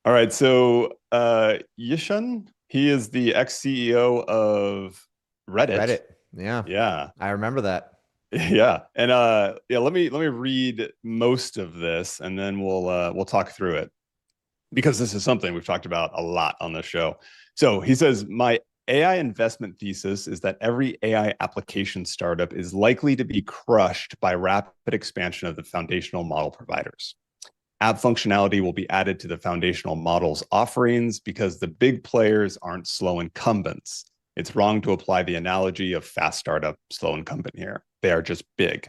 All right, so Yishan, he is the ex-CEO of Reddit. Yeah, I remember that. Yeah, and yeah, let me read most of this, and then we'll talk through it, because this is something we've talked about a lot on the show. So he says, my AI investment thesis is that every AI application startup is likely to be crushed by rapid expansion of the foundational model providers. App functionality will be added to the foundational models offerings because the big players aren't slow incumbents. It's wrong to apply the analogy of fast startup, slow incumbent here. They are just big,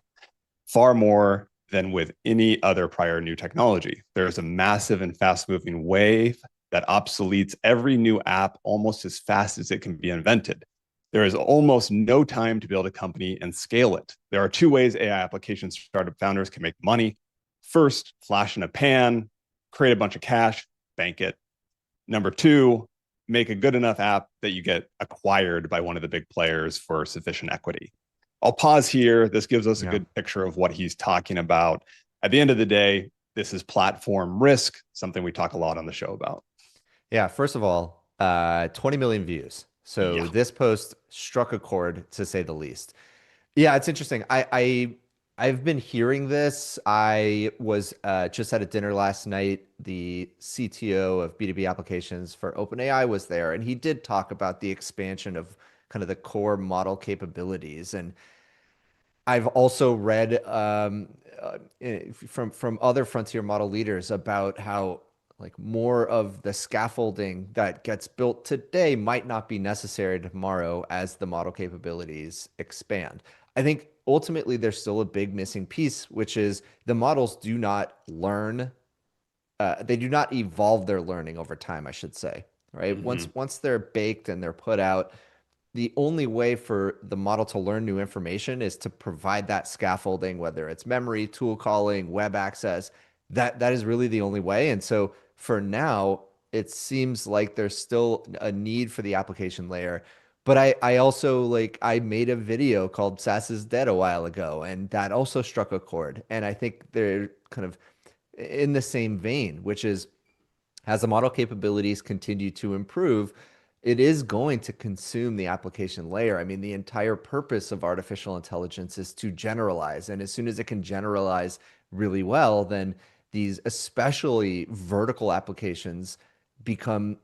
far more than with any other prior new technology. There is a massive and fast-moving wave that obsoletes every new app almost as fast as it can be invented. There is almost no time to build a company and scale it. There are two ways AI application startup founders can make money. First, flash in a pan, create a bunch of cash, bank it. Number two, make a good enough app that you get acquired by one of the big players for sufficient equity. I'll pause here. This gives us a good picture of what he's talking about. At the end of the day, this is platform risk, something we talk a lot on the show about. Yeah, first of all, 20 million views. So this post struck a chord, to say the least. Yeah, it's interesting. I've been hearing this. I was just at a dinner last night. The CTO of B2B applications for OpenAI was there, and he did talk about the expansion of kind of the core model capabilities. And I've also read from other frontier model leaders about how like more of the scaffolding that gets built today might not be necessary tomorrow as the model capabilities expand. I think ultimately there's still a big missing piece, which is the models do not learn. They do not evolve their learning over time, I should say. right? Mhm. Once they're baked and they're put out, the only way for the model to learn new information is to provide that scaffolding, whether it's memory, tool calling, web access. That is really the only way. And so for now, it seems like there's still a need for the application layer. But I also like I made a video called SaaS is Dead a while ago, and that also struck a chord. And I think they're kind of in the same vein, which is as the model capabilities continue to improve, it is going to consume the application layer. I mean, the entire purpose of artificial intelligence is to generalize. And as soon as it can generalize really well, then these especially vertical applications become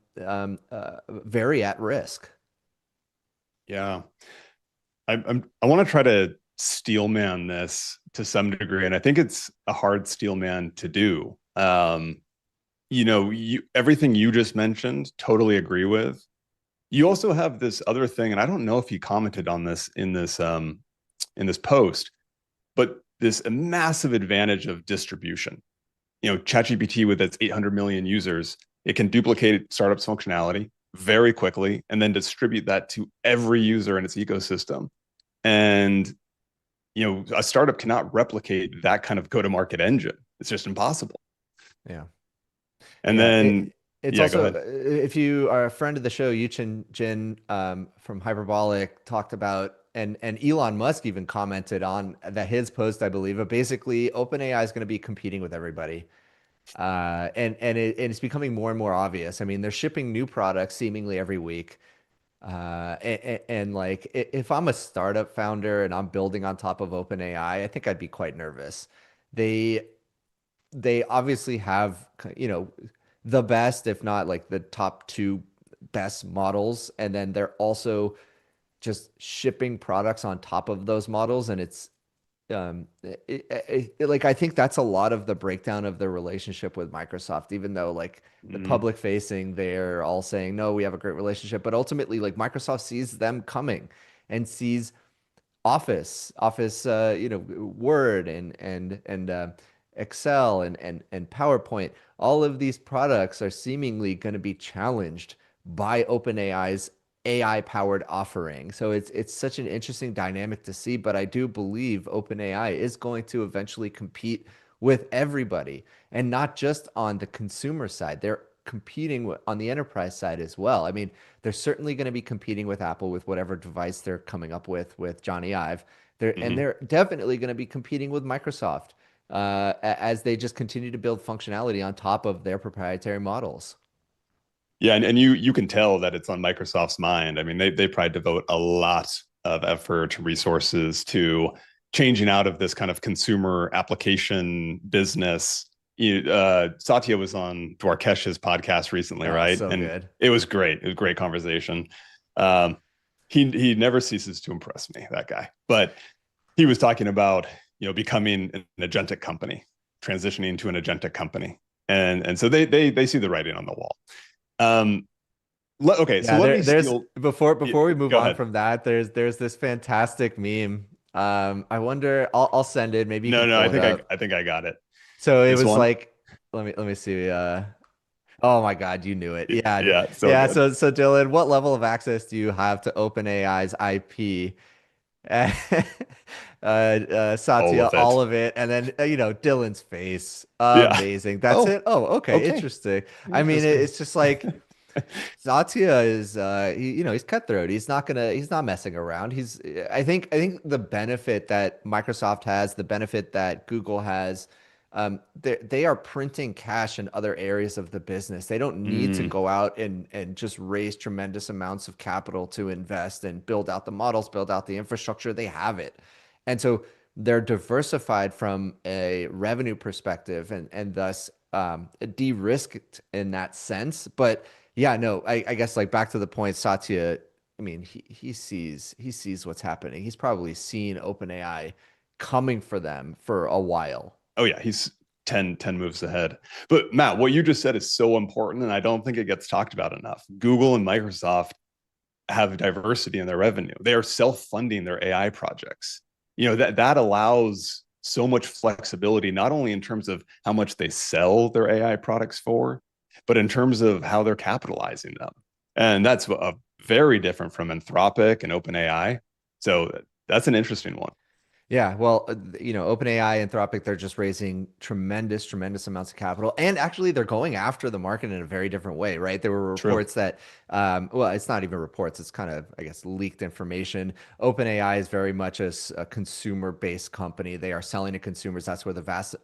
very at risk. Yeah. I want to try to steelman this to some degree, and I think it's a hard steelman to do. Everything you just mentioned, totally agree with. You also have this other thing, and I don't know if you commented on this in this post, but this massive advantage of distribution. ChatGPT with its 800 million users, it can duplicate startups functionality very quickly and then distribute that to every user in its ecosystem. And a startup cannot replicate that kind of go-to-market engine. It's just impossible. Yeah. And Yeah, then, it's yeah, go also ahead. if you are a friend of the show, Yuchen Jin from Hyperbolic talked about, and Elon Musk even commented on that his post, I believe, but basically OpenAI is going to be competing with everybody, and it's becoming more and more obvious. I mean, they're shipping new products seemingly every week, and like if I'm a startup founder and I'm building on top of OpenAI, I think I'd be quite nervous. They they obviously have, the best, if not like the top two best models. And then they're also just shipping products on top of those models. And it's, like, I think that's a lot of the breakdown of the relationship with Microsoft, even though like the Mhm. public facing, they're all saying, no, we have a great relationship. But ultimately, like Microsoft sees them coming and sees Office, Word and Excel and PowerPoint. All of these products are seemingly going to be challenged by OpenAI's AI-powered offering. So it's such an interesting dynamic to see, but I do believe OpenAI is going to eventually compete with everybody, and not just on the consumer side. They're competing on the enterprise side as well. I mean, they're certainly going to be competing with Apple with whatever device they're coming up with Johnny Ive. Mhm. They're definitely going to be competing with Microsoft as they just continue to build functionality on top of their proprietary models. Yeah, and you can tell that it's on Microsoft's mind. I mean, they probably devote a lot of effort, resources to changing out of this kind of consumer application business. Satya was on Dwarkesh's podcast recently, Oh, right? so And good. it was great. It was a great conversation. Um, he never ceases to impress me, that guy. But he was talking about becoming an agentic company, transitioning to an agentic company, and so they see the writing on the wall. Um, okay, so Yeah, let me there's steal. before we move Go on ahead. from that, there's this fantastic meme. I wonder, I'll send it. Maybe you No, can no, pull it up. I think I got it. So it This was one. like, let me see. Oh my God, you knew it. Yeah. Yeah, so Yeah. good. So Dylan, what level of access do you have to OpenAI's IP? All Satya, of it. all of it. And then, Dylan's face. Yeah. Amazing. That's Oh, it. Oh, okay. okay. Interesting. I mean, Interesting. it's just like Satya is, he's cutthroat. He's not messing around. I think the benefit that Microsoft has, the benefit that Google has, they are printing cash in other areas of the business. They don't need to Mm, go out and just raise tremendous amounts of capital to invest and build out the models, build out the infrastructure. They have it. And so they're diversified from a revenue perspective and thus de-risked in that sense. But yeah, no, I guess like back to the point, Satya, I mean, he sees what's happening. He's probably seen OpenAI coming for them for a while. oh yeah, he's ten moves ahead. But Matt, what you just said is so important, and I don't think it gets talked about enough. Google and Microsoft have diversity in their revenue. They are self-funding their AI projects. That allows so much flexibility, not only in terms of how much they sell their AI products for, but in terms of how they're capitalizing them. And that's very different from Anthropic and OpenAI. So that's an interesting one. Yeah, well, OpenAI, Anthropic, they're just raising tremendous amounts of capital. And actually, they're going after the market in a very different way, right? There were True. reports that, well, it's not even reports, it's kind of, I guess, leaked information. OpenAI is very much a consumer-based company. They are selling to consumers. That's where the vast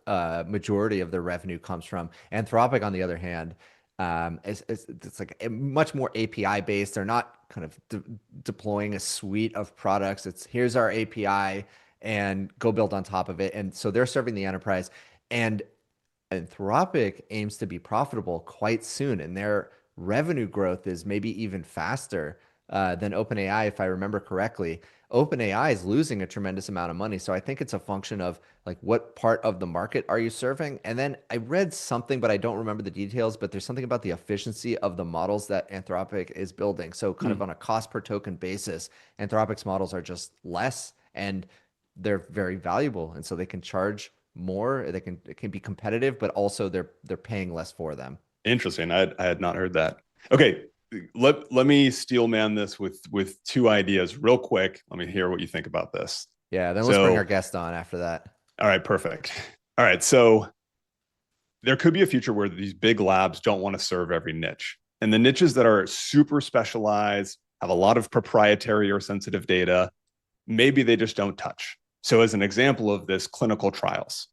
majority of their revenue comes from. Anthropic, on the other hand, it's like much more API based. They're not kind of deploying a suite of products. It's here's our API and go build on top of it. And so they're serving the enterprise. And Anthropic aims to be profitable quite soon, and their revenue growth is maybe even faster than OpenAI, if I remember correctly. OpenAI is losing a tremendous amount of money, so I think it's a function of like what part of the market are you serving? And then I read something, but I don't remember the details, but there's something about the efficiency of the models that Anthropic is building. So kind of on a cost per token basis, Anthropic's models are just less, and they're very valuable, and so they can charge more. It can be competitive, but also they're paying less for them. Interesting. I had not heard that. Okay, let me steel man this with two ideas real quick. Let me hear what you think about this. Yeah, then let's bring our guest on after that. All right, perfect. All right, so there could be a future where these big labs don't want to serve every niche, and the niches that are super specialized, have a lot of proprietary or sensitive data, maybe they just don't touch. So as an example of this, clinical trials.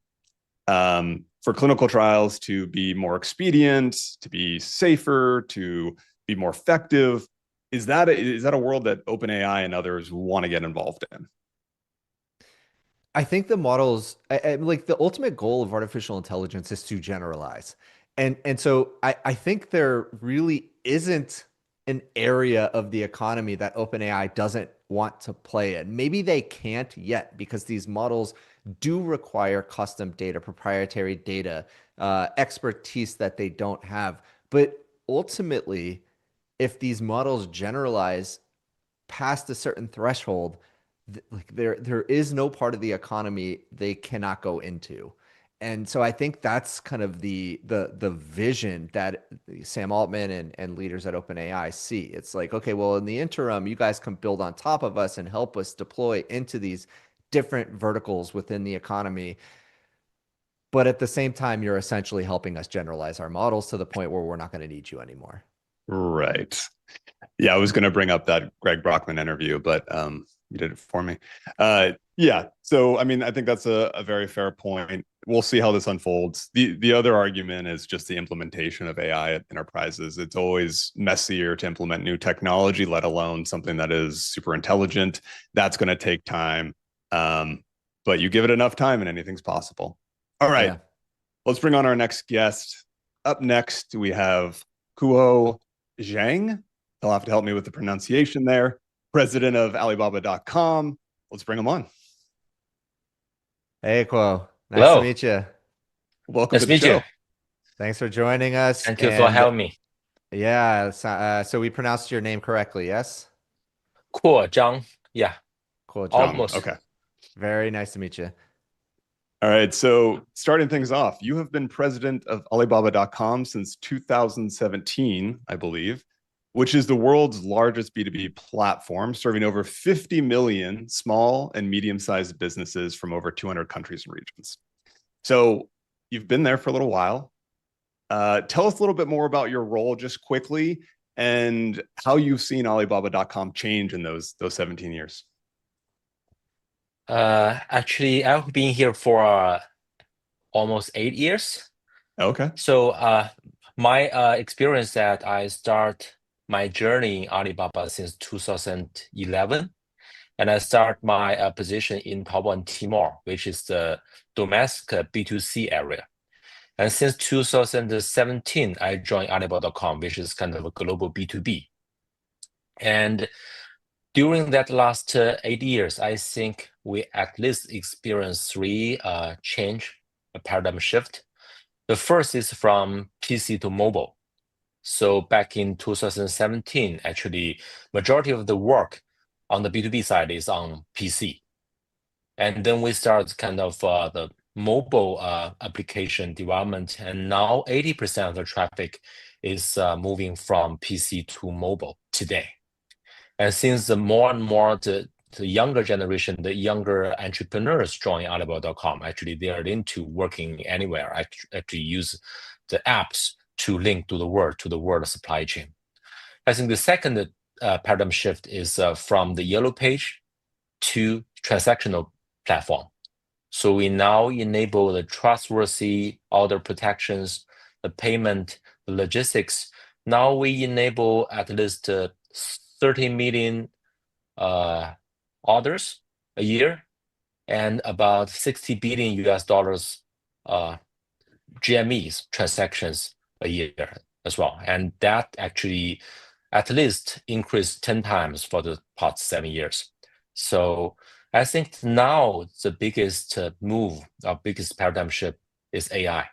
For clinical trials to be more expedient, to be safer, to be more effective, is that a world that OpenAI and others want to get involved in? I think the models, like the ultimate goal of artificial intelligence is to generalize. And so I think there really isn't an area of the economy that OpenAI doesn't want to play in. Maybe they can't yet because these models do require custom data, proprietary data, expertise that they don't have. But ultimately, if these models generalize past a certain threshold, like there is no part of the economy they cannot go into. And so I think that's kind of the vision that Sam Altman and leaders at OpenAI see. It's like, okay, well, in the interim, you guys can build on top of us and help us deploy into these different verticals within the economy. But at the same time, you're essentially helping us generalize our models to the point where we're not going to need you anymore. Right. Yeah, I was going to bring up that Greg Brockman interview, but you did it for me. Yeah. So, I mean, I think that's a very fair point. We'll see how this unfolds. The other argument is just the implementation of AI at enterprises. It's always messier to implement new technology, let alone something that is super intelligent. That's going to take time. But you give it enough time and anything's possible. All right. Yeah. Let's bring on our next guest. Up next, we have Kuo Zhang. He'll have to help me with the pronunciation there. President of Alibaba.com. Let's bring him on. Hey, Kuo. Nice to meet you. Welcome to the show. Thanks for joining us. Thank you for having me. Yeah. So we pronounced your name correctly, yes? Kuo Zhang. Yeah. Kuo Zhang. Almost. Okay. Very nice to meet you. All right. So starting things off, you have been president of Alibaba.com since 2017, I believe, which is the world's largest B2B platform, serving over 50 million small and medium-sized businesses from over 200 countries and regions. So you've been there for a little while. Tell us a little bit more about your role just quickly and how you've seen Alibaba.com change in those 17 years. Actually, I've been here for almost 8 years. Okay. So my experience that I start my journey in Alibaba since 2011, and I start my position in Taobao and Tmall, which is the domestic B2C area. And since 2017, I joined Alibaba.com, which is kind of a global B2B. And during that last 8 years, I think we at least experienced 3 change, a paradigm shift. The first is from PC to mobile. So back in 2017, actually, majority of the work on the B2B side is on PC. And then we start kind of the mobile application development, and now 80% of the traffic is moving from PC to mobile today. And since the more and more the younger generation, the younger entrepreneurs join Alibaba.com, actually they are into working anywhere, actually use the apps to link to the world supply chain. I think the second paradigm shift is from the yellow page to transactional platform. So we now enable the trustworthy order protections, the payment, the logistics. Now we enable at least 30 million orders a year and about 60 billion US dollars GMEs transactions a year as well. And that actually at least increased 10 times for the past 7 years. So I think now the biggest move, our biggest paradigm shift is AI.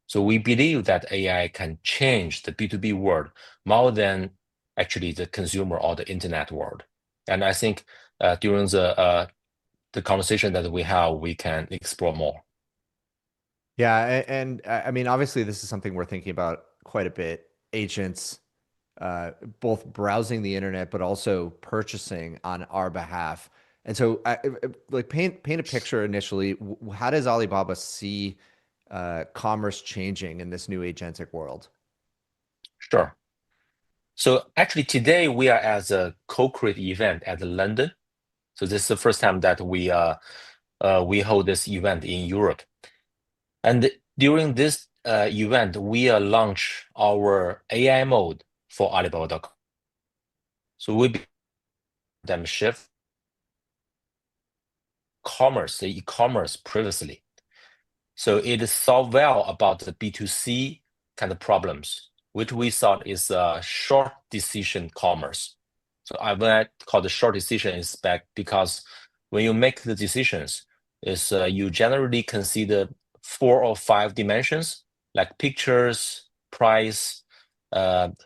So we believe that AI can change the B2B world more than actually the consumer or the internet world. And I think during the conversation that we have, we can explore more. Yeah, and I mean, obviously, this is something we're thinking about quite a bit. Agents, both browsing the internet, but also purchasing on our behalf. And so, like, paint a picture initially. How does Alibaba see commerce changing in this new agentic world? Sure. So actually, today we are at a Co-Create event at London. So this is the first time that we hold this event in Europe. And during this event, we launch our AI mode for Alibaba.com. So we them shift commerce, the e-commerce previously. So it solved well about the B2C kind of problems, which we thought is short decision commerce. So I would call the short decision is back because when you make the decisions, is you generally consider 4 or 5 dimensions like pictures, price,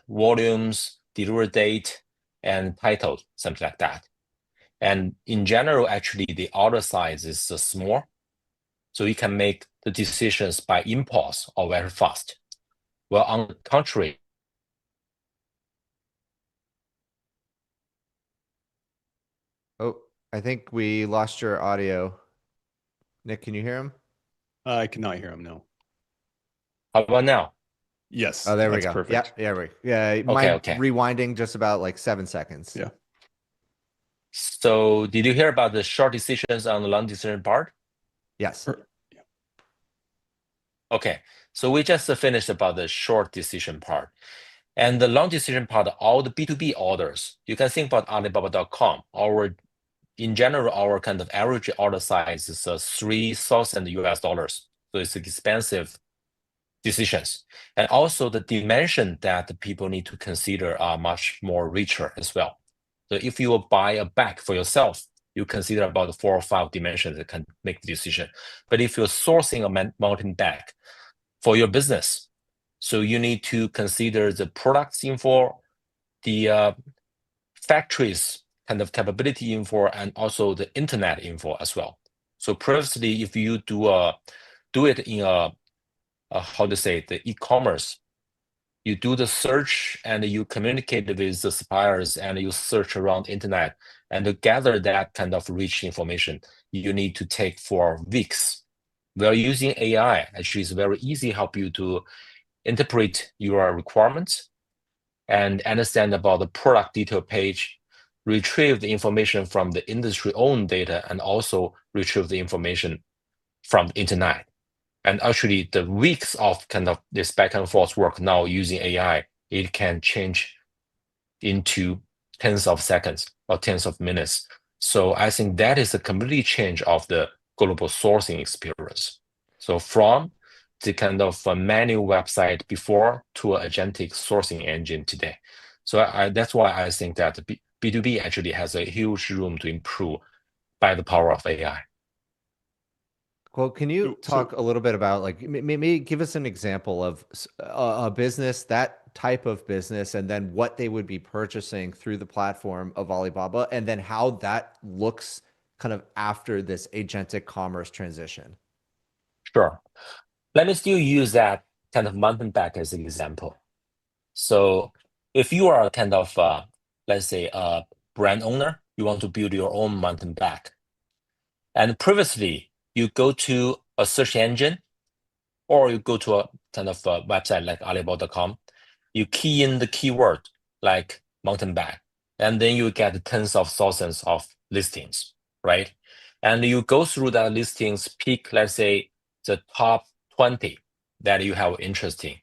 volumes, delivery date, and title, something like that. And in general, actually, the order size is small, so you can make the decisions by impulse or very fast. Well, on the contrary, Oh, I think we lost your audio. Nick, can you hear him? I cannot hear him. No. how about now? Yes. Oh, there we that's go. Perfect. Yeah. Mind Okay. rewinding just about like 7 seconds. Yeah. So did you hear about the short decisions on the long decision part? Yes. Okay, so we just finished about the short decision part. And the long decision part, all the B2B orders, you can think about Alibaba.com. In general, our kind of average order size is $3,000. So it's expensive decisions. And also the dimension that the people need to consider are much more richer as well. So if you will buy a bag for yourself, you consider about 4 or 5 dimensions that can make the decision. But if you're sourcing a mountain bag for your business, so you need to consider the products info, the factories kind of capability info, and also the internet info as well. So previously, if you do it in how to say the e-commerce, you do the search and you communicate with the suppliers and you search around internet and to gather that kind of rich information, you need to take for weeks. Well, using AI, actually, it's very easy help you to interpret your requirements and understand about the product detail page, retrieve the information from the industry-owned data, and also retrieve the information from the internet. And actually, the weeks of kind of this back and forth work now using AI, it can change into tens of seconds or tens of minutes. So I think that is a complete change of the global sourcing experience. So from the kind of manual website before to an agentic sourcing engine today. So that's why I think that B2B actually has a huge room to improve by the power of AI. Well, can you talk a little bit about like maybe give us an example of a business, that type of business, and then what they would be purchasing through the platform of Alibaba, and then how that looks kind of after this agentic commerce transition? Sure. Let me still use that kind of mountain bike as an example. So if you are a kind of, let's say, a brand owner, you want to build your own mountain bike. And previously, you go to a search engine or you go to a kind of a website like Alibaba.com, you key in the keyword like mountain bike, and then you get tens of thousands of listings, right? And you go through that listings, pick, let's say, the top 20 that you have interest in.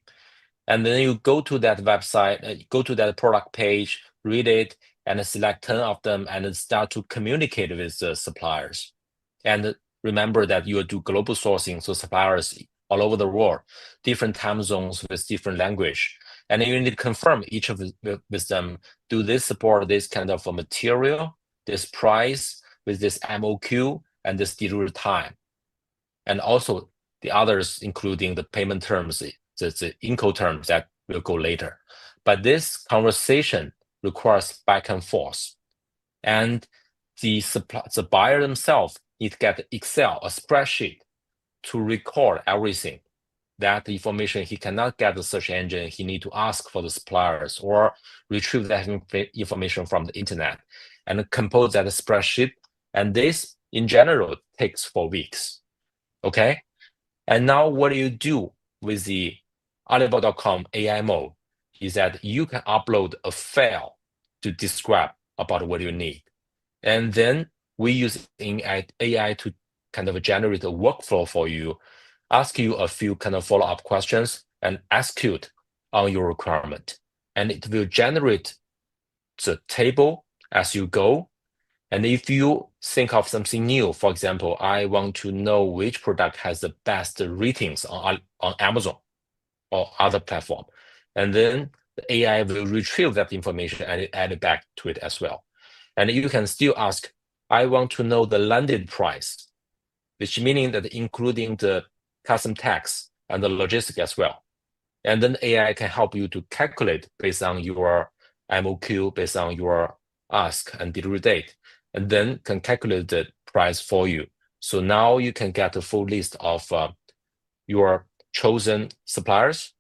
And then you go to that website, go to that product page, read it, and select 10 of them and start to communicate with the suppliers. And remember that you do global sourcing, so suppliers all over the world, different time zones with different language. And you need to confirm each of with them, do they support this kind of a material, this price, with this MOQ, and this delivery time. And also the others, including the payment terms, the Incoterms that will go later. But this conversation requires back and forth. And the buyer themselves need to get Excel, a spreadsheet, to record everything. That information he cannot get the search engine, he need to ask for the suppliers or retrieve that information from the internet and compose that spreadsheet. And this, in general, takes 4 weeks. Okay? And now what do you do with the Alibaba.com AI mode is that you can upload a file to describe about what you need. And then we use AI to kind of generate a workflow for you, ask you a few kind of follow-up questions and execute on your requirement. And it will generate the table as you go. And if you think of something new, for example, I want to know which product has the best ratings on Amazon or other platform, and then the AI will retrieve that information and add it back to it as well. And you can still ask, I want to know the landed price, which meaning that including the custom tax and the logistic as well. And then AI can help you to calculate based on your MOQ, based on your ask and delivery date, and then can calculate the price for you. So now you can get a full list of your chosen suppliers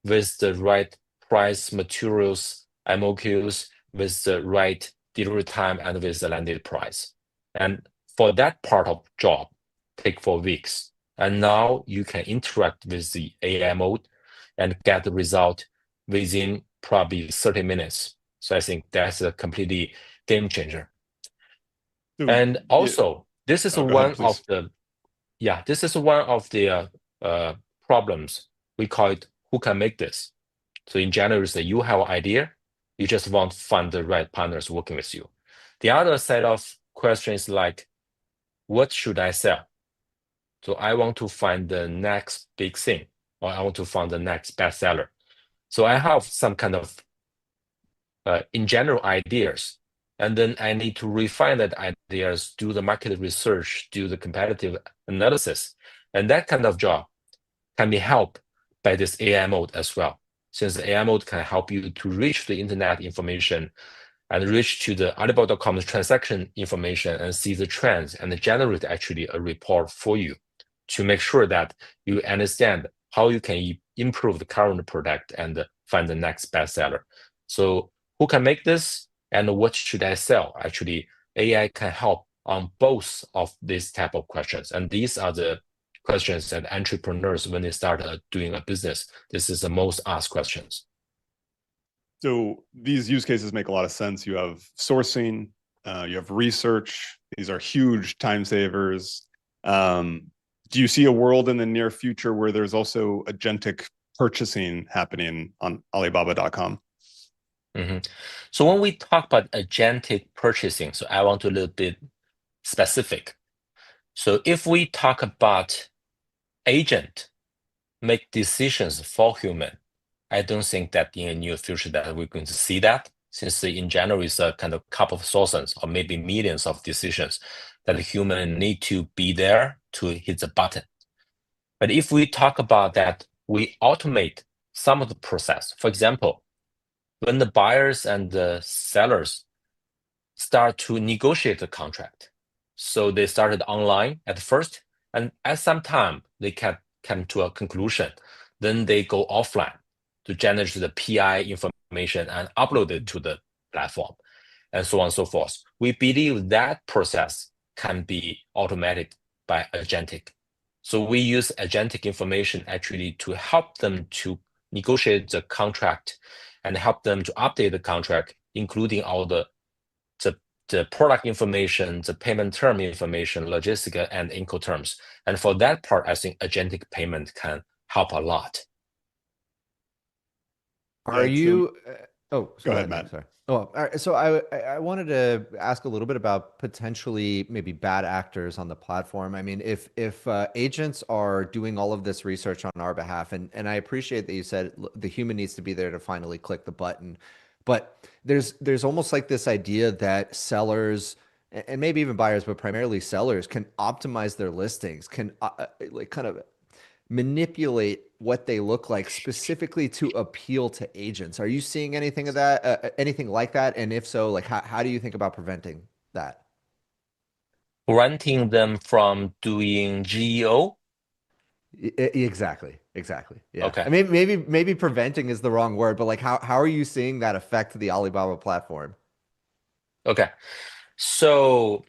with the right price, materials, MOQs, with the right delivery time, and with the landed price. And for that part of job, take 4 weeks. And now you can interact with the AI mode and get the result within probably 30 minutes. So I think that's a completely game changer. And also, this is one of the problems. We call it who can make this. So in general, say you have an idea, you just want to find the right partners working with you. The other set of questions like, what should I sell? So I want to find the next big thing, or I want to find the next bestseller. So I have some kind of, in general, ideas. And then I need to refine that ideas, do the market research, do the competitive analysis. And that kind of job can be helped by this AI mode as well. Since the AI mode can help you to reach the internet information and reach to the Alibaba.com transaction information and see the trends and generate actually a report for you to make sure that you understand how you can improve the current product and find the next bestseller. So who can make this and what should I sell? Actually, AI can help on both of these type of questions. And these are the questions that entrepreneurs, when they start doing a business, this is the most asked questions. So these use cases make a lot of sense. You have sourcing, you have research. These are huge time savers. Do you see a world in the near future where there's also agentic purchasing happening on Alibaba.com? Mm-hmm. So when we talk about agentic purchasing, so I want to a little bit specific. So if we talk about agent make decisions for human, I don't think that in the near future that we're going to see that, since in general it's a kind of couple of thousands or maybe millions of decisions that the human need to be there to hit the button. But if we talk about that, we automate some of the process. For example, when the buyers and the sellers start to negotiate the contract, so they started online at first, and at some time they can come to a conclusion. Then they go offline to generate the PI information and upload it to the platform, and so on and so forth. We believe that process can be automated by agentic. So we use agentic information actually to help them to negotiate the contract and help them to update the contract, including all the product information, the payment term information, logistic and Incoterms. And for that part, I think agentic payment can help a lot. Are you? Oh, Go ahead, Matt. Sorry. Oh, all right. So I wanted to ask a little bit about potentially maybe bad actors on the platform. I mean, if agents are doing all of this research on our behalf, and I appreciate that you said the human needs to be there to finally click the button, but there's almost like this idea that sellers and maybe even buyers, but primarily sellers, can optimize their listings, can like kind of manipulate what they look like specifically to appeal to agents. Are you seeing anything of that, anything like that? And if so, like how do you think about preventing that? Preventing them from doing GEO? Exactly. Yeah. Okay. I mean, maybe preventing is the wrong word, but like how are you seeing that affect the Alibaba platform? Okay. So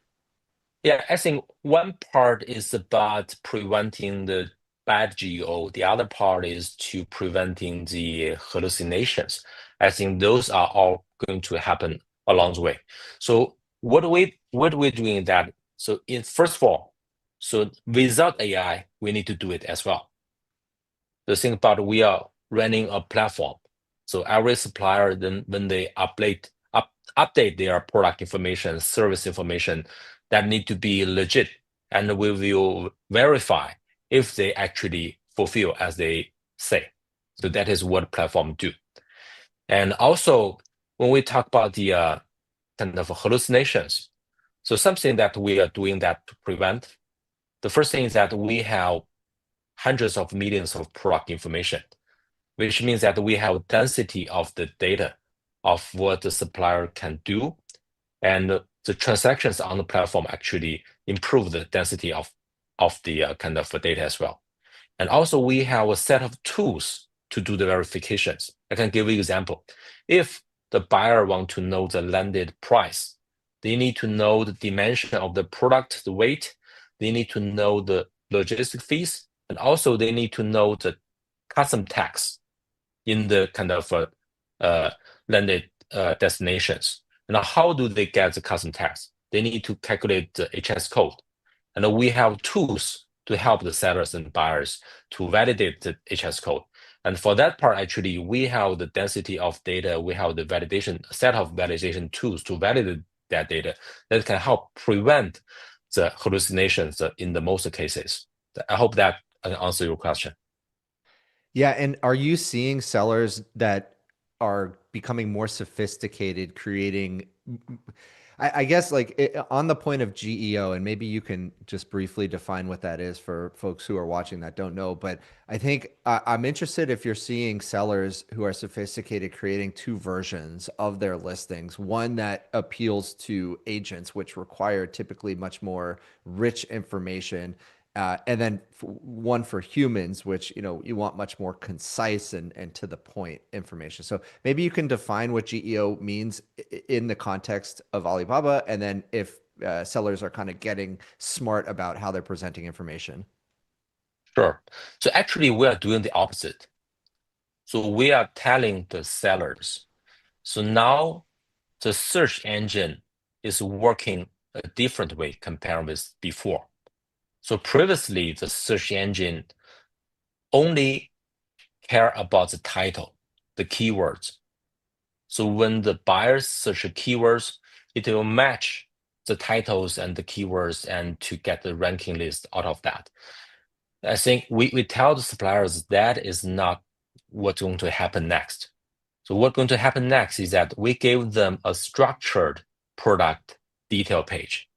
yeah, I think one part is about preventing the bad GEO. The other part is to preventing the hallucinations. I think those are all going to happen along the way. So what we're doing that. So first of all, so without AI, we need to do it as well. The thing about we are running a platform. So every supplier, then when they update their product information, service information, that need to be legit, and we will verify if they actually fulfill as they say. So that is what platform do. And also, when we talk about the kind of hallucinations, so something that we are doing that to prevent, the first thing is that we have hundreds of millions of product information, which means that we have density of the data of what the supplier can do, and the transactions on the platform actually improve the density of the kind of data as well. And also we have a set of tools to do the verifications. I can give you an example. If the buyer want to know the landed price, they need to know the dimension of the product, the weight, they need to know the logistic fees, and also they need to know the custom tax in the kind of landed destinations. And how do they get the custom tax? They need to calculate the HS code. And we have tools to help the sellers and buyers to validate the HS code. And for that part, actually, we have the density of data, we have the set of validation tools to validate that data that can help prevent the hallucinations in the most cases. I hope that answers your question. Yeah, and are you seeing sellers that are becoming more sophisticated, creating, I guess, like on the point of GEO, and maybe you can just briefly define what that is for folks who are watching that don't know, but I think I'm interested if you're seeing sellers who are sophisticated creating two versions of their listings, one that appeals to agents, which require typically much more rich information, and then one for humans, which you want much more concise and to the point information. So maybe you can define what GEO means in the context of Alibaba, and then if sellers are kind of getting smart about how they're presenting information. Sure. So actually, we are doing the opposite. So we are telling the sellers. So now the search engine is working a different way compared with before. So previously, the search engine only care about the title, the keywords. So when the buyers search keywords, it will match the titles and the keywords and to get the ranking list out of that. I think we tell the suppliers that is not what's going to happen next. So what's going to happen next is that we give them a structured product detail page.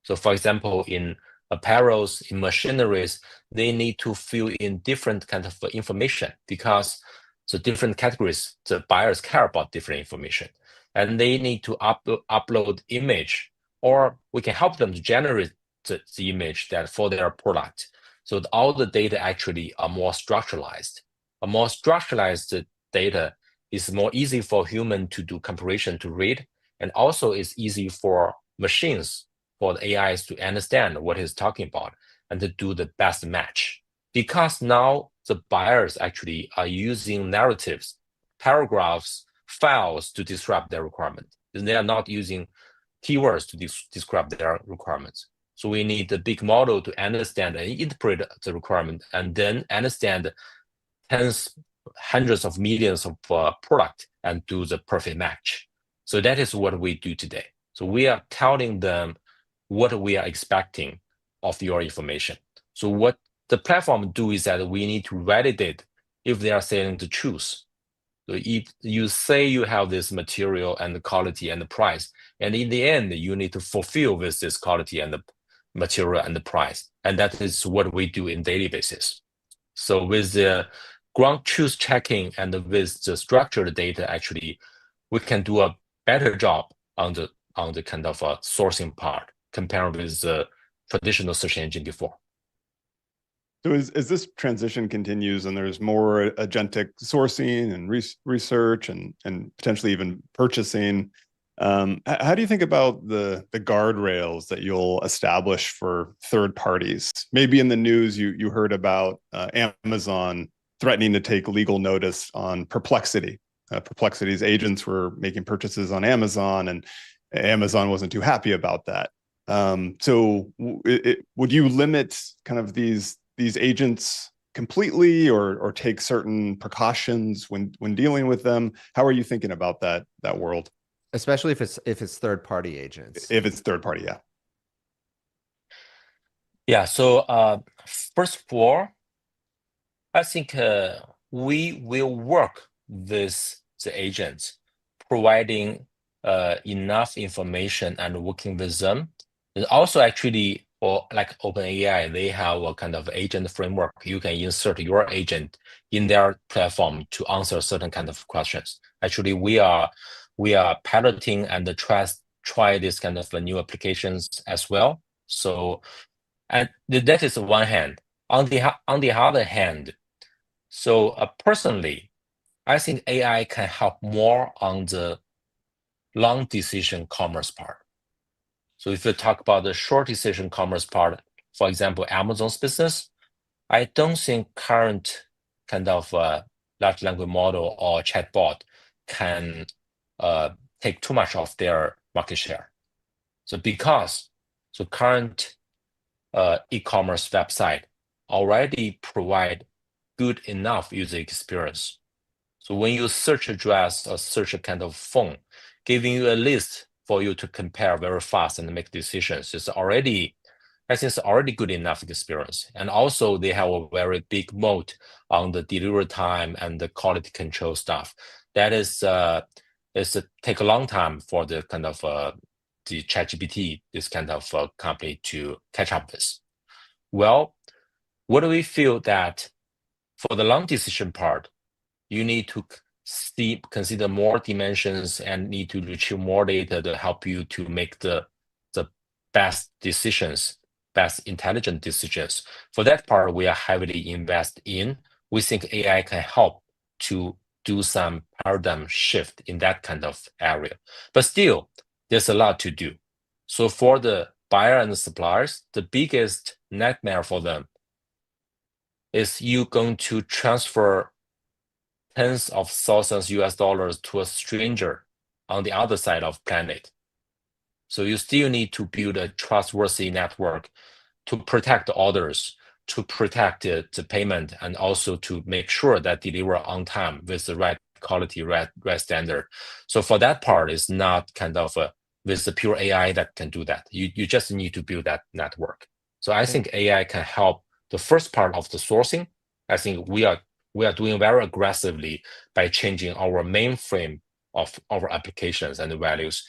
So for example, in apparels, in machineries, they need to fill in different kind of information because the different categories, the buyers care about different information. And they need to upload image, or we can help them to generate the image that for their product. So all the data actually are more structuralized. A more structuralized data is more easy for human to do comparison to read, and also it's easy for machines, for the AIs to understand what he's talking about and to do the best match. Because now the buyers actually are using narratives, paragraphs, files to describe their requirement. They are not using keywords to describe their requirements. So we need a big model to understand and interpret the requirement, and then understand tens, hundreds of millions of product and do the perfect match. So that is what we do today. So we are telling them what we are expecting of your information. So what the platform do is that we need to validate if they are saying the truth. So if you say you have this material and the quality and the price, and in the end, you need to fulfill with this quality and the material and the price. And that is what we do in daily basis. So with the ground truth checking and with the structured data, actually, we can do a better job on the kind of sourcing part compared with the traditional search engine before. So as this transition continues and there's more agentic sourcing and research and potentially even purchasing, how do you think about the guardrails that you'll establish for third parties? Maybe in the news you heard about Amazon threatening to take legal notice on Perplexity. Perplexity's agents were making purchases on Amazon, and Amazon wasn't too happy about that. So would you limit kind of these agents completely, or take certain precautions when dealing with them? How are you thinking about that world? Especially if it's third-party agents. If it's third party, yeah. Yeah. So first of all, I think we will work with the agents, providing enough information and working with them. And also, actually, or like OpenAI, they have a kind of agent framework. You can insert your agent in their platform to answer certain kind of questions. Actually, we are piloting and try this kind of new applications as well. So, and that is one hand. On the other hand, so personally, I think AI can help more on the long decision commerce part. So if you talk about the short decision commerce part, for example, Amazon's business, I don't think current kind of large language model or chatbot can take too much of their market share. So current e-commerce website already provide good enough user experience. So when you search address or search a kind of phone, giving you a list for you to compare very fast and make decisions is already, I think it's already good enough experience. And also they have a very big moat on the delivery time and the quality control stuff. That is take a long time for the kind of the ChatGPT, this kind of company to catch up with. Well, what do we feel that for the long decision part, you need to consider more dimensions and need to retrieve more data to help you to make the best decisions, best intelligent decisions. For that part, we are heavily invest in. We think AI can help to do some paradigm shift in that kind of area. But still, there's a lot to do. So for the buyer and the suppliers, the biggest nightmare for them is you going to transfer tens of thousands US dollars to a stranger on the other side of planet. So you still need to build a trustworthy network to protect the orders, to protect the payment, and also to make sure that deliver on time with the right quality, right standard. So for that part, it's not kind of with the pure AI that can do that. You just need to build that network. So I think AI can help the first part of the sourcing. I think we are doing very aggressively by changing our mainframe of our applications and the values.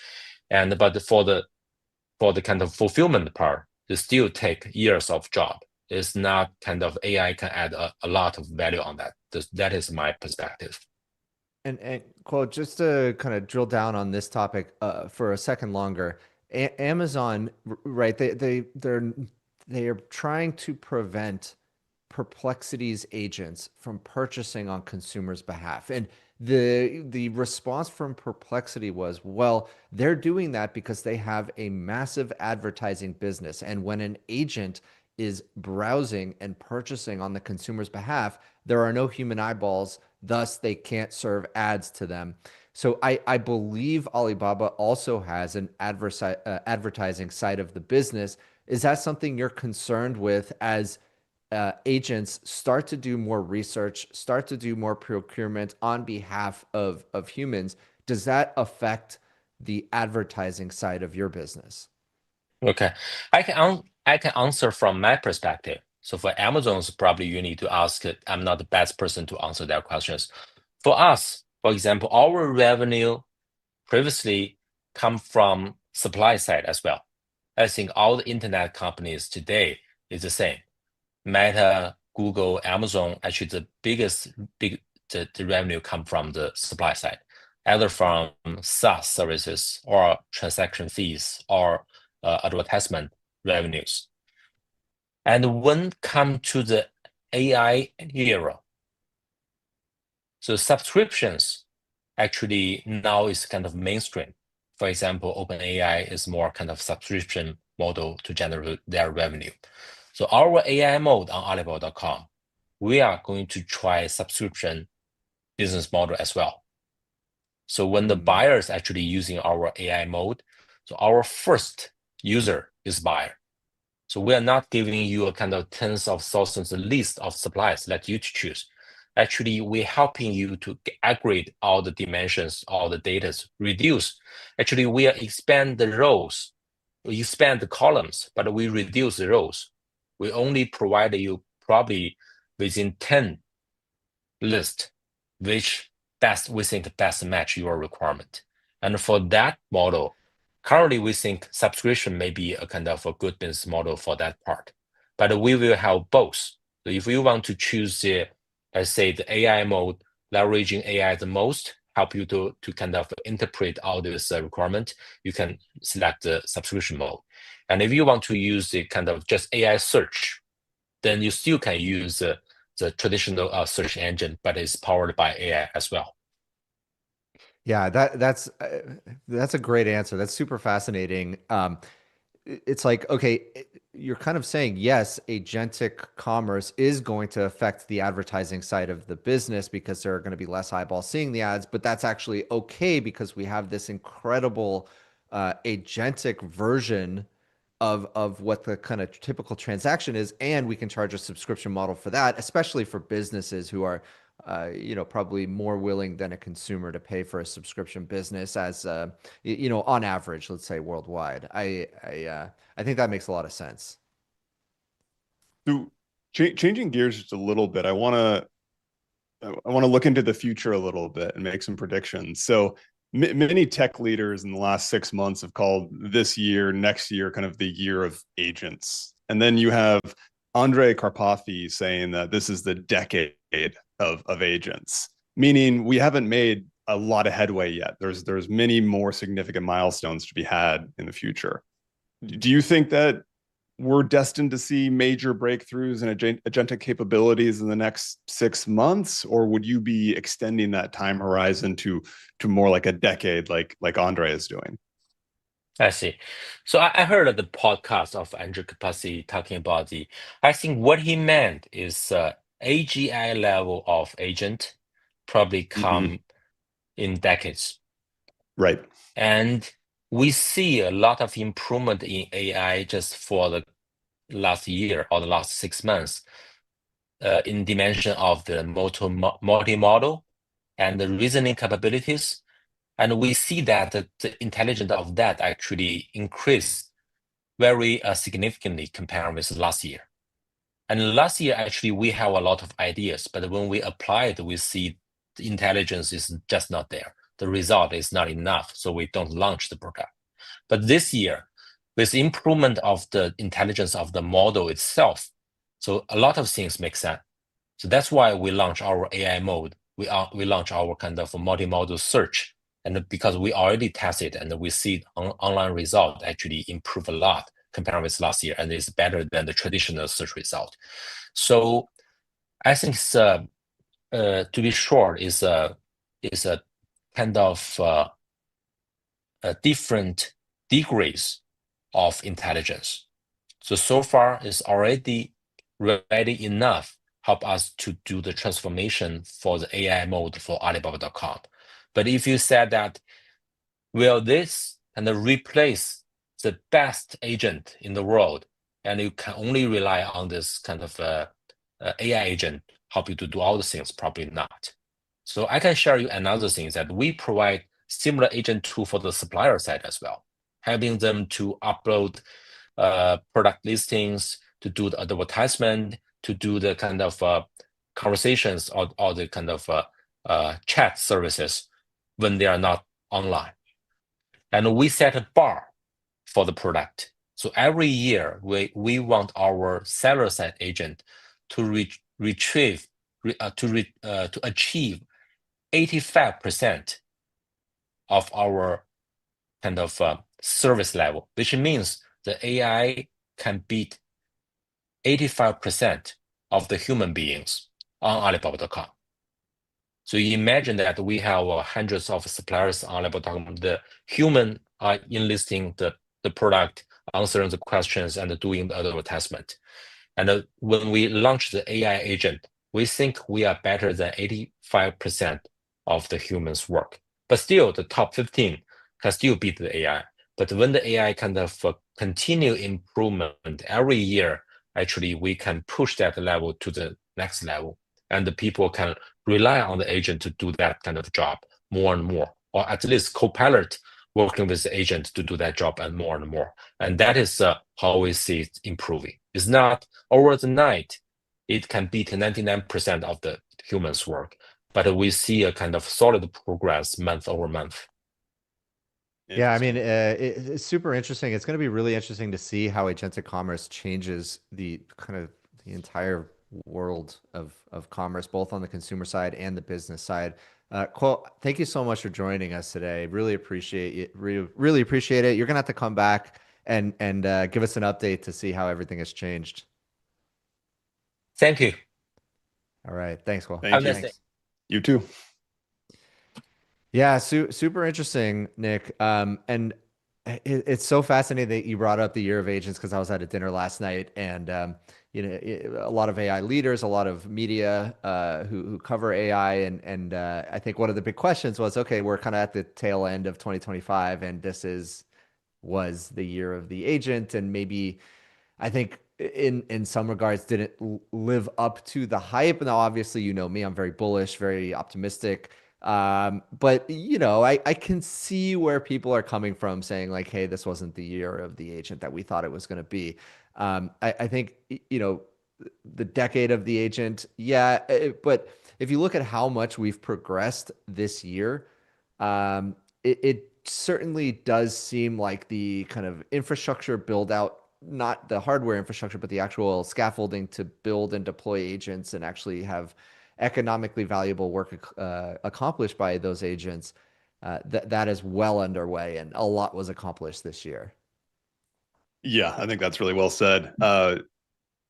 But for the kind of fulfillment part, it still take years of job. It's not kind of AI can add a lot of value on that. That is my perspective. And quote, just to kind of drill down on this topic for a second longer, Amazon, right? They are trying to prevent Perplexity's agents from purchasing on consumers' behalf? And the response from Perplexity was, well, they're doing that because they have a massive advertising business. And when an agent is browsing and purchasing on the consumer's behalf, there are no human eyeballs, thus they can't serve ads to them. So I believe Alibaba also has an advertising side of the business. Is that something you're concerned with as agents start to do more research, start to do more procurement on behalf of humans? Does that affect the advertising side of your business? Okay, I can answer from my perspective. So for Amazon's, probably you need to ask. I'm not the best person to answer their questions. For us, for example, our revenue previously come from supply side as well. I think all the internet companies today is the same. Meta, Google, Amazon, actually the revenue come from the supply side, either from SaaS services or transaction fees or advertisement revenues. And when come to the AI era, so subscriptions actually now is kind of mainstream. For example, OpenAI is more kind of subscription model to generate their revenue. So our AI mode on Alibaba.com, we are going to try subscription business model as well. So when the buyers actually using our AI mode, so our first user is buyer. So we are not giving you a kind of tens of thousands list of suppliers that you to choose. Actually, we're helping you to aggregate all the dimensions, all the data, reduce. Actually, we are expand the rows, we expand the columns, but we reduce the rows. We only provide you probably within 10 lists, which we think best match your requirement. And for that model, currently we think subscription may be a kind of a good business model for that part. But we will have both. So if you want to choose the, let's say, the AI mode, leveraging AI the most, help you to kind of interpret all this requirement, you can select the subscription mode. And if you want to use the kind of just AI search, then you still can use the traditional search engine, but it's powered by AI as well. Yeah, that's a great answer. That's super fascinating. It's like, okay, you're kind of saying, yes, agentic commerce is going to affect the advertising side of the business because there are going to be less eyeballs seeing the ads, but that's actually okay because we have this incredible agentic version of what the kind of typical transaction is, and we can charge a subscription model for that, especially for businesses who are probably more willing than a consumer to pay for a subscription business as on average, let's say worldwide. I think that makes a lot of sense. So changing gears just a little bit, I want to look into the future a little bit and make some predictions. So many tech leaders in the last 6 months have called this year, next year, kind of the year of agents. And then you have Andrej Karpathy saying that this is the decade of agents, meaning we haven't made a lot of headway yet. There's many more significant milestones to be had in the future. Do you think that we're destined to see major breakthroughs in agentic capabilities in the next 6 months, or would you be extending that time horizon to more like a decade, like Andrej is doing? I see. So I heard the podcast of Andrej Karpathy talking about I think what he meant is AGI level of agent probably come in decades. Right. And we see a lot of improvement in AI just for the last year or the last 6 months in dimension of the multi-model and the reasoning capabilities. And we see that the intelligence of that actually increased very significantly compared with last year. And last year, actually, we have a lot of ideas, but when we apply it, we see the intelligence is just not there. The result is not enough, so we don't launch the product. But this year, with improvement of the intelligence of the model itself, so a lot of things make sense. So that's why we launch our AI mode. We launch our kind of multi-model search. And because we already tested and we see online result actually improve a lot compared with last year, and it's better than the traditional search result. So I think it's, to be short, is a kind of different degrees of intelligence. So far it's already ready enough help us to do the transformation for the AI mode for Alibaba.com. But if you said that, will this kind of replace the best agent in the world, and you can only rely on this kind of AI agent help you to do all the things? Probably not. So I can share you another thing, is that we provide similar agent tool for the supplier side as well, helping them to upload product listings, to do the advertisement, to do the kind of conversations or the kind of chat services when they are not online. And we set a bar for the product. So every year we want our seller side agent to achieve 85% of our kind of service level, which means the AI can beat 85% of the human beings on Alibaba.com. So you imagine that we have hundreds of suppliers on Alibaba.com. The human are enlisting the product, answering the questions, and doing the advertisement. And when we launch the AI agent, we think we are better than 85% of the humans' work. But still, the top 15 can still beat the AI. But when the AI kind of continue improvement every year, actually we can push that level to the next level, and the people can rely on the agent to do that kind of job more and more, or at least Copilot working with the agent to do that job and more. And that is how we see it improving. It's not over the night, it can beat 99% of the humans' work, but we see a kind of solid progress month over month. Yeah, I mean, it's super interesting. It's going to be really interesting to see how agentic commerce changes the kind of the entire world of commerce, both on the consumer side and the business side. Kuo, thank you so much for joining us today. Really appreciate it. Really appreciate it. You're gonna have to come back and give us an update to see how everything has changed. Thank you. All right, thanks, Kuo. Thank you. Thanks. You too. Yeah, super interesting, Nick. And it's so fascinating that you brought up the year of agents, because I was at a dinner last night, and a lot of AI leaders, a lot of media who cover AI, and I think one of the big questions was, okay, we're kind of at the tail end of 2025, and was the year of the agent, and maybe I think in some regards didn't live up to the hype. Now, obviously, you know me, I'm very bullish, very optimistic. But I can see where people are coming from, saying like, hey, this wasn't the year of the agent that we thought it was going to be. I think, the decade of the agent, yeah, but if you look at how much we've progressed this year, it certainly does seem like the kind of infrastructure build out, not the hardware infrastructure, but the actual scaffolding to build and deploy agents and actually have economically valuable work accomplished by those agents, that is well underway, and a lot was accomplished this year. Yeah, I think that's really well said.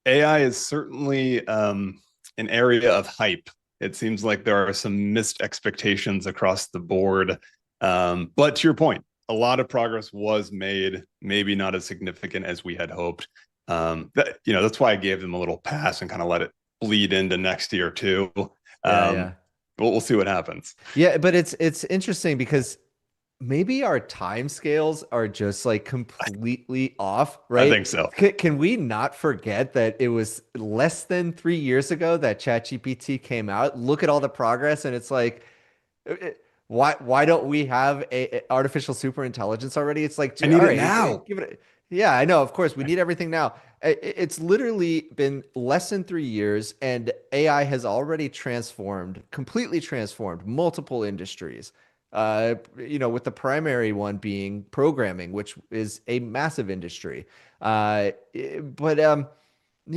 AI is certainly an area of hype. It seems like there are some missed expectations across the board. But to your point, a lot of progress was made, maybe not as significant as we had hoped. That's why I gave them a little pass and kind of let it bleed into next year too. Yeah. But we'll see what happens. Yeah, but it's interesting because maybe our time scales are just like completely off, right? I think so. Can we not forget that it was less than 3 years ago that ChatGPT came out? Look at all the progress, and it's like, why don't we have a artificial super intelligence already? It's like, I need all it right, now. give it. Yeah, I know. Of course, we need everything now. It's literally been less than 3 years, and AI has already completely transformed multiple industries. With the primary one being programming, which is a massive industry. Yeah,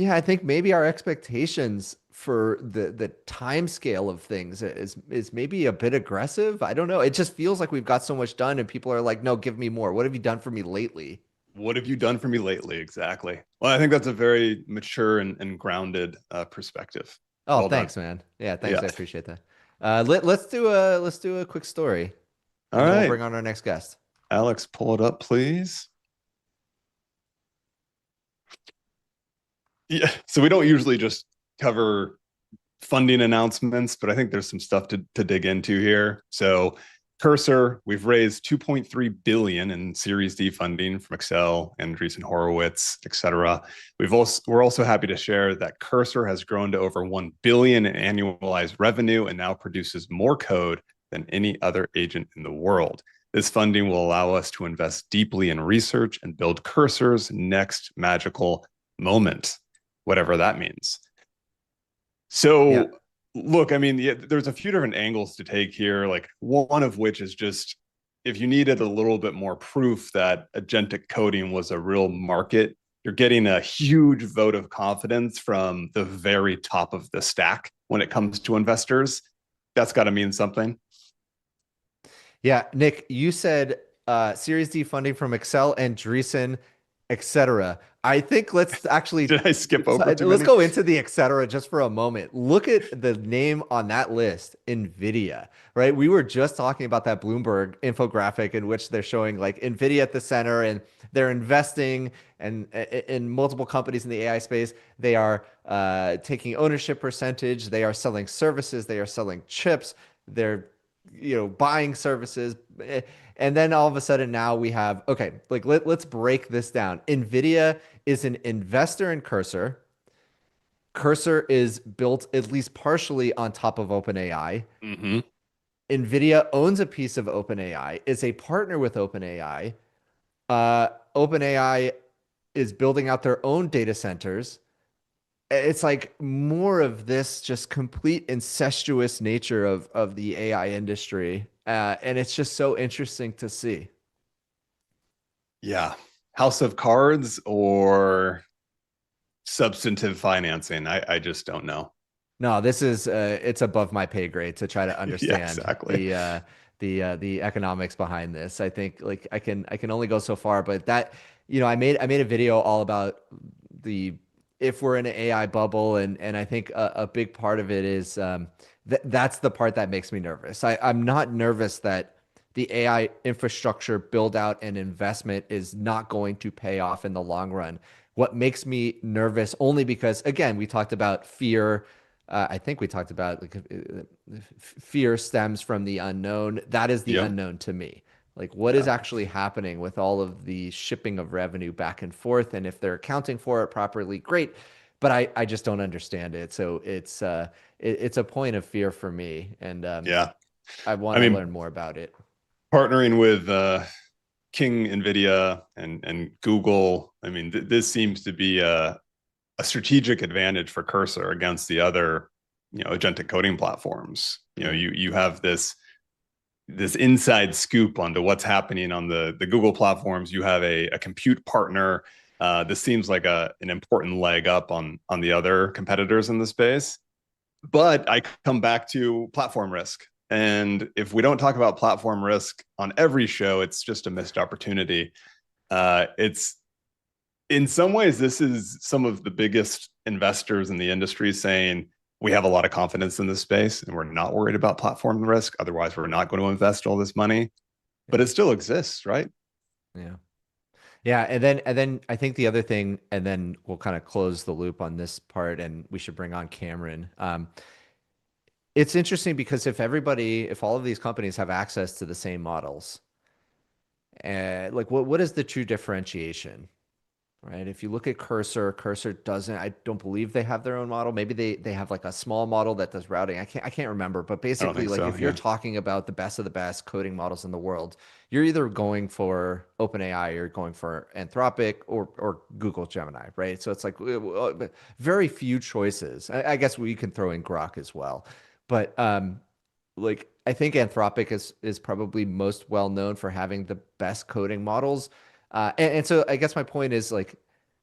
I think maybe our expectations for the time scale of things is maybe a bit aggressive. I don't know. It just feels like we've got so much done, and people are like, no, give me more. What have you done for me lately? What have you done for me lately? Exactly. Well, I think that's a very mature and grounded perspective. Oh, Well done. thanks, man. Yeah, thanks. Yeah. I appreciate that. Let's do a quick story, All and then we'll right. bring on our next guest. Alex, pull it up, please. Yeah. So we don't usually just cover funding announcements, but I think there's some stuff to dig into here. So Cursor, we've raised 2.3 billion in Series D funding from Accel, Andreessen Horowitz, et cetera. We're also happy to share that Cursor has grown to over 1 billion in annualized revenue and now produces more code than any other agent in the world. This funding will allow us to invest deeply in research and build Cursor's next magical moment, whatever that means. So, Yeah. look, I mean, there's a few different angles to take here. Like one of which is just if you needed a little bit more proof that agentic coding was a real market, you're getting a huge vote of confidence from the very top of the stack when it comes to investors. That's got to mean something. Yeah, Nick, you said Series D funding from Accel, Andreessen, etc. I think let's actually Did I skip over too let's many? go into the etc. just for a moment. Look at the name on that list, NVIDIA, right? We were just talking about that Bloomberg infographic in which they're showing like NVIDIA at the center, and they're investing and in multiple companies in the AI space. They are taking ownership percentage. They are selling services. They are selling chips. They're buying services. And then all of a sudden now we have, okay, like let's break this down. NVIDIA is an investor in Cursor. Cursor is built at least partially on top of OpenAI. Mm-hmm. NVIDIA owns a piece of OpenAI, is a partner with OpenAI. OpenAI is building out their own data centers. It's like more of this just complete incestuous nature of the AI industry. And it's just so interesting to see. Yeah. House of Cards or substantive financing? I just don't know. No, this is it's above my pay grade to try to Yeah, understand exactly. the economics behind this. I think like I can only go so far, but that I made a video all about the if we're in an AI bubble, and I think a big part of it is that's the part that makes me nervous. I'm not nervous that the AI infrastructure build out and investment is not going to pay off in the long run. What makes me nervous only because again we talked about fear. I think we talked about like fear stems from the unknown. That is the Yep. unknown to me. Like what is Yeah. actually happening with all of the shipping of revenue back and forth, and if they're accounting for it properly, great. But I just don't understand it. So it's a point of fear for me, and Yeah. I want I to mean, learn more about it. partnering with King NVIDIA and Google, I mean, this seems to be a strategic advantage for Cursor against the other, agentic coding platforms. You have this inside scoop onto what's happening on the Google platforms. You have a compute partner. This seems like an important leg up on the other competitors in the space. But I come back to platform risk. And if we don't talk about platform risk on every show, it's just a missed opportunity. It's in some ways, this is some of the biggest investors in the industry saying we have a lot of confidence in this space and we're not worried about platform risk. Otherwise, we're not going to invest all this money. But it still exists, right? Yeah. Yeah, and then I think the other thing, and then we'll kind of close the loop on this part, and we should bring on Cameron. It's interesting because if all of these companies have access to the same models, like what is the true differentiation, right? If you look at Cursor doesn't, I don't believe they have their own model. Maybe they have like a small model that does routing. I can't remember, but I don't basically think like so. if you're Yeah. talking about the best of the best coding models in the world, you're either going for OpenAI or going for Anthropic or Google Gemini, right? So it's like very few choices. I guess we can throw in Grok as well, but like I think Anthropic is probably most well known for having the best coding models. And so I guess my point is like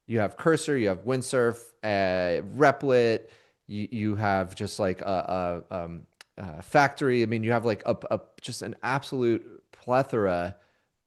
you have Cursor, you have Windsurf, Replit, you have just like a factory. I mean, you have like a just an absolute plethora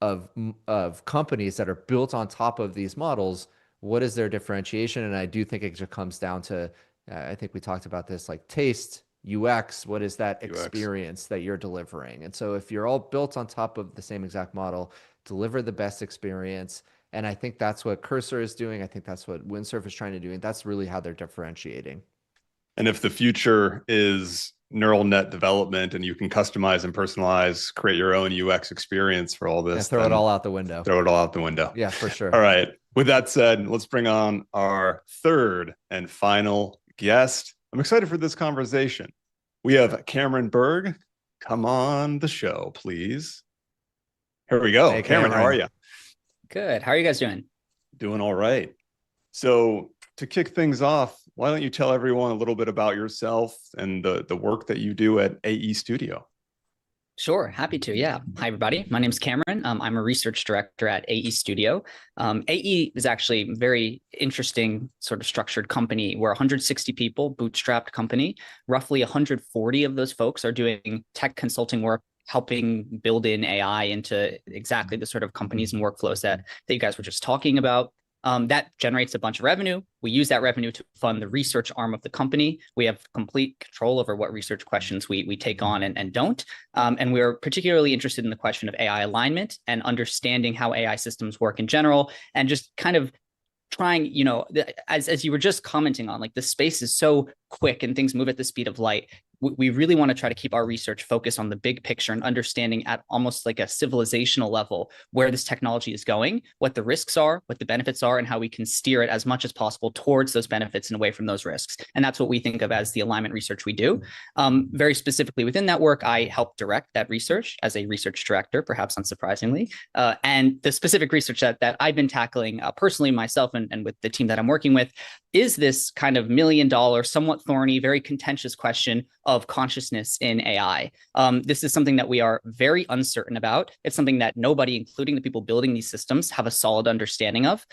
of companies that are built on top of these models. What is their differentiation? And I do think it just comes down to I think we talked about this, like taste, UX, what is that UX. experience that you're delivering? And so if you're all built on top of the same exact model, deliver the best experience. And I think that's what Cursor is doing. I think that's what Windsurf is trying to do. And that's really how they're differentiating. And if the future is neural net development and you can customize and personalize, create your own UX experience for all this, and throw it all out the window. Throw it all out the window. Yeah, for sure. All right. With that said, let's bring on our third and final guest. I'm excited for this conversation. We have Cameron Berg. Come on the show, please. Here we go. Hey, Cameron, how are you? Good. How are you guys doing? Doing all right. So to kick things off, why don't you tell everyone a little bit about yourself and the work that you do at AE Studio? Sure, happy to. Yeah. Hi, everybody. My name's Cameron. I'm a research director at AE Studio. AE is actually a very interesting sort of structured company. We're 160 people, bootstrapped company. Roughly 140 of those folks are doing tech consulting work, helping build in AI into exactly the sort of companies and workflows that you guys were just talking about. That generates a bunch of revenue. We use that revenue to fund the research arm of the company. We have complete control over what research questions we take on and don't. And we're particularly interested in the question of AI alignment and understanding how AI systems work in general, and just kind of trying, you know, as you were just commenting on, like the space is so quick and things move at the speed of light. We really want to try to keep our research focused on the big picture and understanding at almost like a civilizational level where this technology is going, what the risks are, what the benefits are, and how we can steer it as much as possible towards those benefits and away from those risks. And that's what we think of as the alignment research we do. Very specifically within that work, I help direct that research as a research director, perhaps unsurprisingly. And the specific research that I've been tackling personally myself and with the team that I'm working with is this kind of $1 million, somewhat thorny, very contentious question of consciousness in AI. This is something that we are very uncertain about. It's something that nobody, including the people building these systems, have a solid understanding of.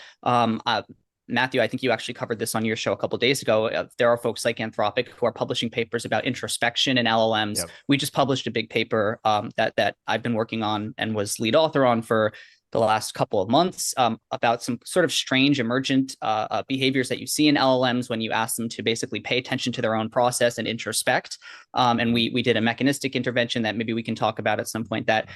Matthew, I think you actually covered this on your show a couple of days ago. There are folks like Anthropic who are publishing papers about introspection and LLMs. Yep. We just published a big paper that I've been working on and was lead author on for the last couple of months about some sort of strange emergent behaviors that you see in LLMs when you ask them to basically pay attention to their own process and introspect. And we did a mechanistic intervention that maybe we can talk about at some point that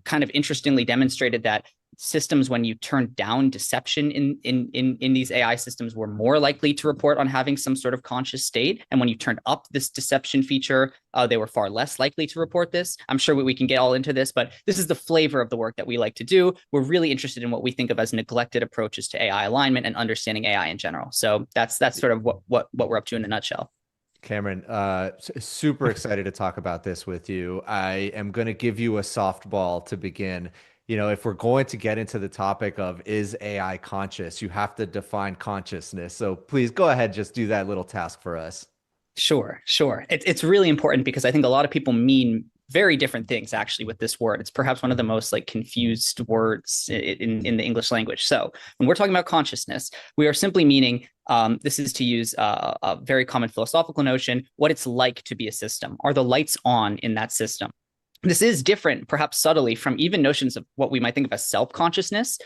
kind of interestingly demonstrated that systems, when you turn down deception in these AI systems, were more likely to report on having some sort of conscious state. And when you turned up this deception feature, they were far less likely to report this. I'm sure we can get all into this, but this is the flavor of the work that we like to do. We're really interested in what we think of as neglected approaches to AI alignment and understanding AI in general. So that's sort of what we're up to in a nutshell. Cameron, super excited to talk about this with you. I am going to give you a softball to begin. You know, if we're going to get into the topic of is AI conscious, you have to define consciousness. So please go ahead, just do that little task for us. Sure. It's really important because I think a lot of people mean very different things actually with this word. It's perhaps one of the most like confused words in the English language. So when we're talking about consciousness, we are simply meaning, this is to use a very common philosophical notion, what it's like to be a system. Are the lights on in that system? This is different, perhaps subtly, from even notions of what we might think of as self-consciousness.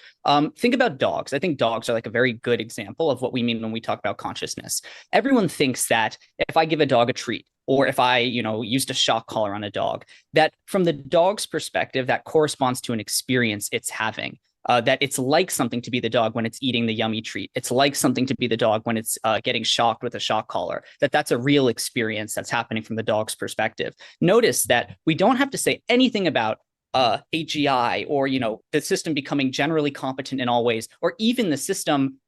Think about dogs. I think dogs are like a very good example of what we mean when we talk about consciousness. Everyone thinks that if I give a dog a treat, or if I, used a shock collar on a dog, that from the dog's perspective, that corresponds to an experience it's having. That it's like something to be the dog when it's eating the yummy treat. It's like something to be the dog when it's getting shocked with a shock collar. That's a real experience that's happening from the dog's perspective. Notice that we don't have to say anything about AGI or, the system becoming generally competent in all ways, or even the system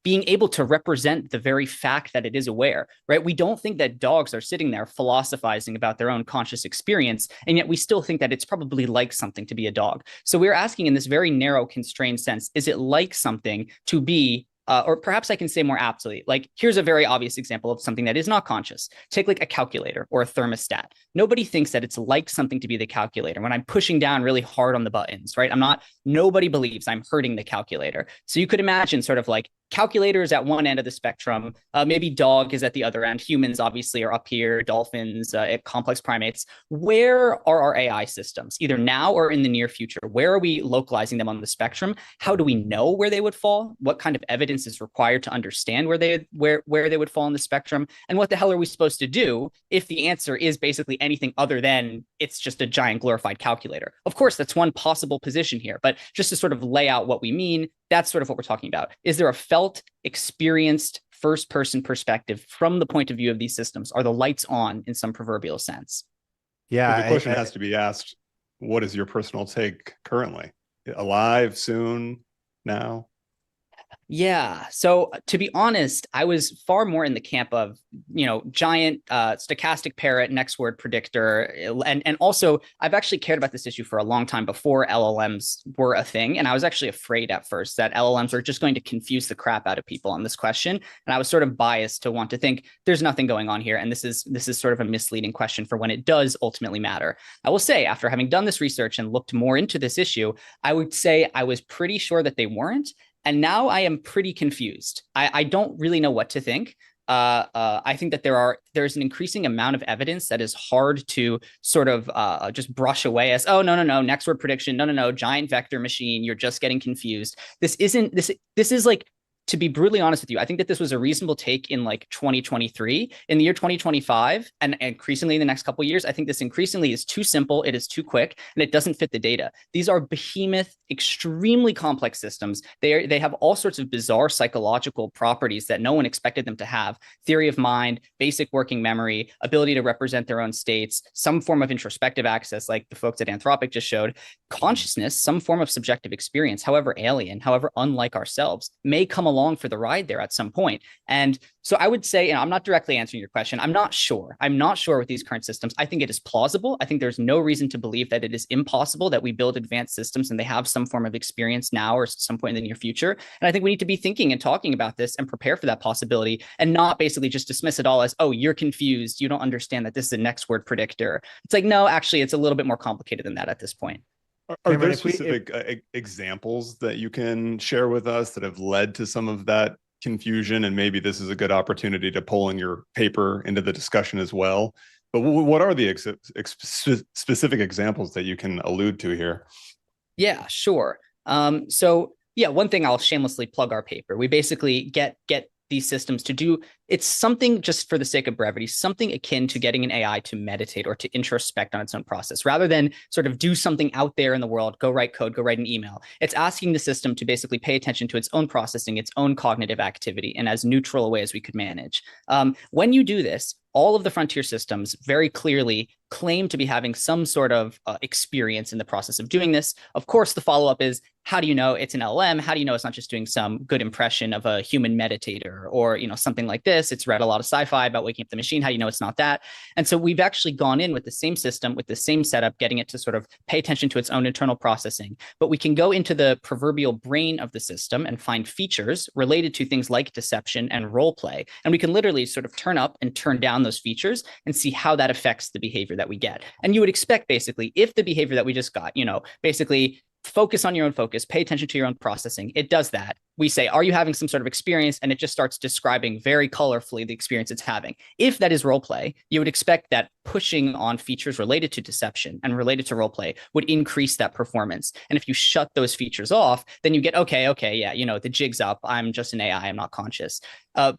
being able to represent the very fact that it is aware, right? We don't think that dogs are sitting there philosophizing about their own conscious experience, and yet we still think that it's probably like something to be a dog. So we're asking in this very narrow, constrained sense, is it like something to be or perhaps I can say more aptly, like, here's a very obvious example of something that is not conscious. Take like a calculator or a thermostat. Nobody thinks that it's like something to be the calculator when I'm pushing down really hard on the buttons, right? Nobody believes I'm hurting the calculator. So you could imagine sort of like calculator is at one end of the spectrum. Maybe dog is at the other end. Humans obviously are up here, dolphins, complex primates. Where are our AI systems, either now or in the near future? Where are we localizing them on the spectrum? How do we know where they would fall? What kind of evidence is required to understand where they would fall on the spectrum? And what the hell are we supposed to do if the answer is basically anything other than it's just a giant glorified calculator? Of course, that's one possible position here, but just to sort of lay out what we mean, that's sort of what we're talking about. Is there a felt, experienced, first-person perspective from the point of view of these systems? Are the lights on in some proverbial sense? Yeah, the question has to be asked, what is your personal take currently? Alive, soon, now? Yeah. So to be honest, I was far more in the camp of, giant stochastic parrot, next word predictor. And also I've actually cared about this issue for a long time before LLMs were a thing. And I was actually afraid at first that LLMs are just going to confuse the crap out of people on this question. And I was sort of biased to want to think there's nothing going on here. And this is sort of a misleading question for when it does ultimately matter. I will say, after having done this research and looked more into this issue, I would say I was pretty sure that they weren't. And now I am pretty confused. I don't really know what to think. I think that there's an increasing amount of evidence that is hard to sort of just brush away as, oh, no, next word prediction. No, giant vector machine. You're just getting confused. This is like, to be brutally honest with you, I think that this was a reasonable take in like 2023. In the year 2025, and increasingly in the next couple of years, I think this increasingly is too simple, it is too quick, and it doesn't fit the data. These are behemoth, extremely complex systems. They have all sorts of bizarre psychological properties that no one expected them to have. Theory of mind, basic working memory, ability to represent their own states, some form of introspective access, like the folks at Anthropic just showed, consciousness, some form of subjective experience, however alien, however unlike ourselves, may come along for the ride there at some point. And so I would say, and I'm not directly answering your question, I'm not sure with these current systems. I think it is plausible. I think there's no reason to believe that it is impossible that we build advanced systems and they have some form of experience now or some point in the near future. And I think we need to be thinking and talking about this and prepare for that possibility, and not basically just dismiss it all as, oh, you're confused, you don't understand that this is a next word predictor. It's like, no, actually, it's a little bit more complicated than that at this point. Are there specific examples that you can share with us that have led to some of that confusion? And maybe this is a good opportunity to pull in your paper into the discussion as well. But what are the specific examples that you can allude to here? Yeah, sure. So yeah, one thing, I'll shamelessly plug our paper. We basically get these systems to do, it's something, just for the sake of brevity, something akin to getting an AI to meditate or to introspect on its own process, rather than sort of do something out there in the world, go write code, go write an email. It's asking the system to basically pay attention to its own processing, its own cognitive activity, and as neutral a way as we could manage. When you do this, all of the frontier systems very clearly claim to be having some sort of experience in the process of doing this. Of course, the follow-up is, how do you know it's an LLM? How do you know it's not just doing some good impression of a human meditator or, something like this? It's read a lot of sci-fi about waking up the machine. How do you know it's not that? And so we've actually gone in with the same system, with the same setup, getting it to sort of pay attention to its own internal processing. But we can go into the proverbial brain of the system and find features related to things like deception and role play. And we can literally sort of turn up and turn down those features and see how that affects the behavior that we get. And you would expect, basically, if the behavior that we just got, basically focus on your own focus, pay attention to your own processing, it does that. We say, are you having some sort of experience? And it just starts describing very colorfully the experience it's having. If that is role play, you would expect that pushing on features related to deception and related to role play would increase that performance. And if you shut those features off, then you get, okay, yeah, the jig's up. I'm just an AI. I'm not conscious.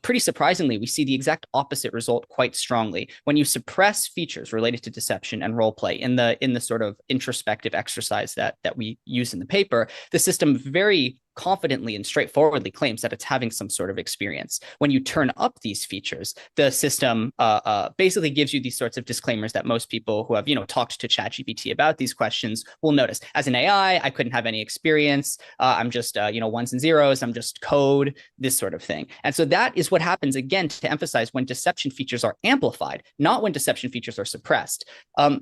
Pretty surprisingly, we see the exact opposite result quite strongly. When you suppress features related to deception and role play in the sort of introspective exercise that we use in the paper, the system very confidently and straightforwardly claims that it's having some sort of experience. When you turn up these features, the system basically gives you these sorts of disclaimers that most people who have talked to ChatGPT about these questions will notice. As an AI, I couldn't have any experience. I'm just ones and zeros. I'm just code, this sort of thing. And so that is what happens, again, to emphasize, when deception features are amplified, not when deception features are suppressed.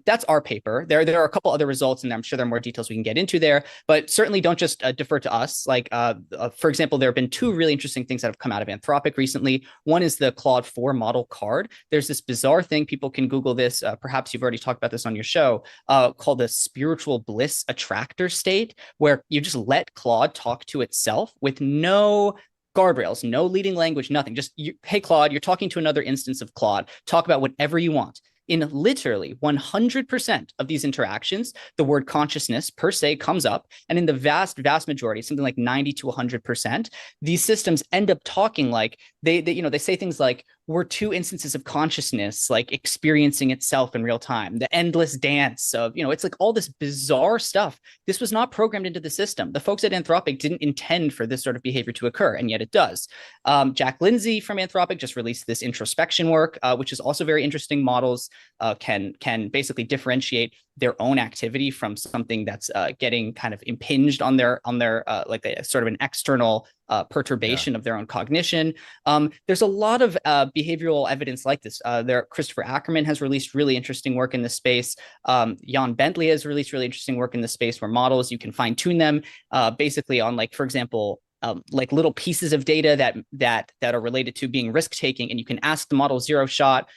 That's our paper. There are a couple other results, and I'm sure there are more details we can get into there, but certainly don't just defer to us. For example, there have been two really interesting things that have come out of Anthropic recently. One is the Claude 4 model card. There's this bizarre thing, people can Google this, perhaps you've already talked about this on your show, called the spiritual bliss attractor state, where you just let Claude talk to itself with no guardrails, no leading language, nothing. Just, hey, Claude, you're talking to another instance of Claude. Talk about whatever you want. In literally 100% of these interactions, the word consciousness per se comes up. And in the vast, vast majority, something like 90 to 100%, these systems end up talking like they say things like, we're two instances of consciousness, like experiencing itself in real time, the endless dance of, it's like all this bizarre stuff. This was not programmed into the system. The folks at Anthropic didn't intend for this sort of behavior to occur, and yet it does. Jack Lindsay from Anthropic just released this introspection work, which is also very interesting. Models can basically differentiate their own activity from something that's getting kind of impinged on their like a sort of an external perturbation of their own cognition. There's a lot of behavioral evidence like this. Christopher Ackerman has released really interesting work in this space. Jan Bentley has released really interesting work in this space where models, you can fine tune them basically on, like, for example, like little pieces of data that are related to being risk taking, and you can ask the model zero shot,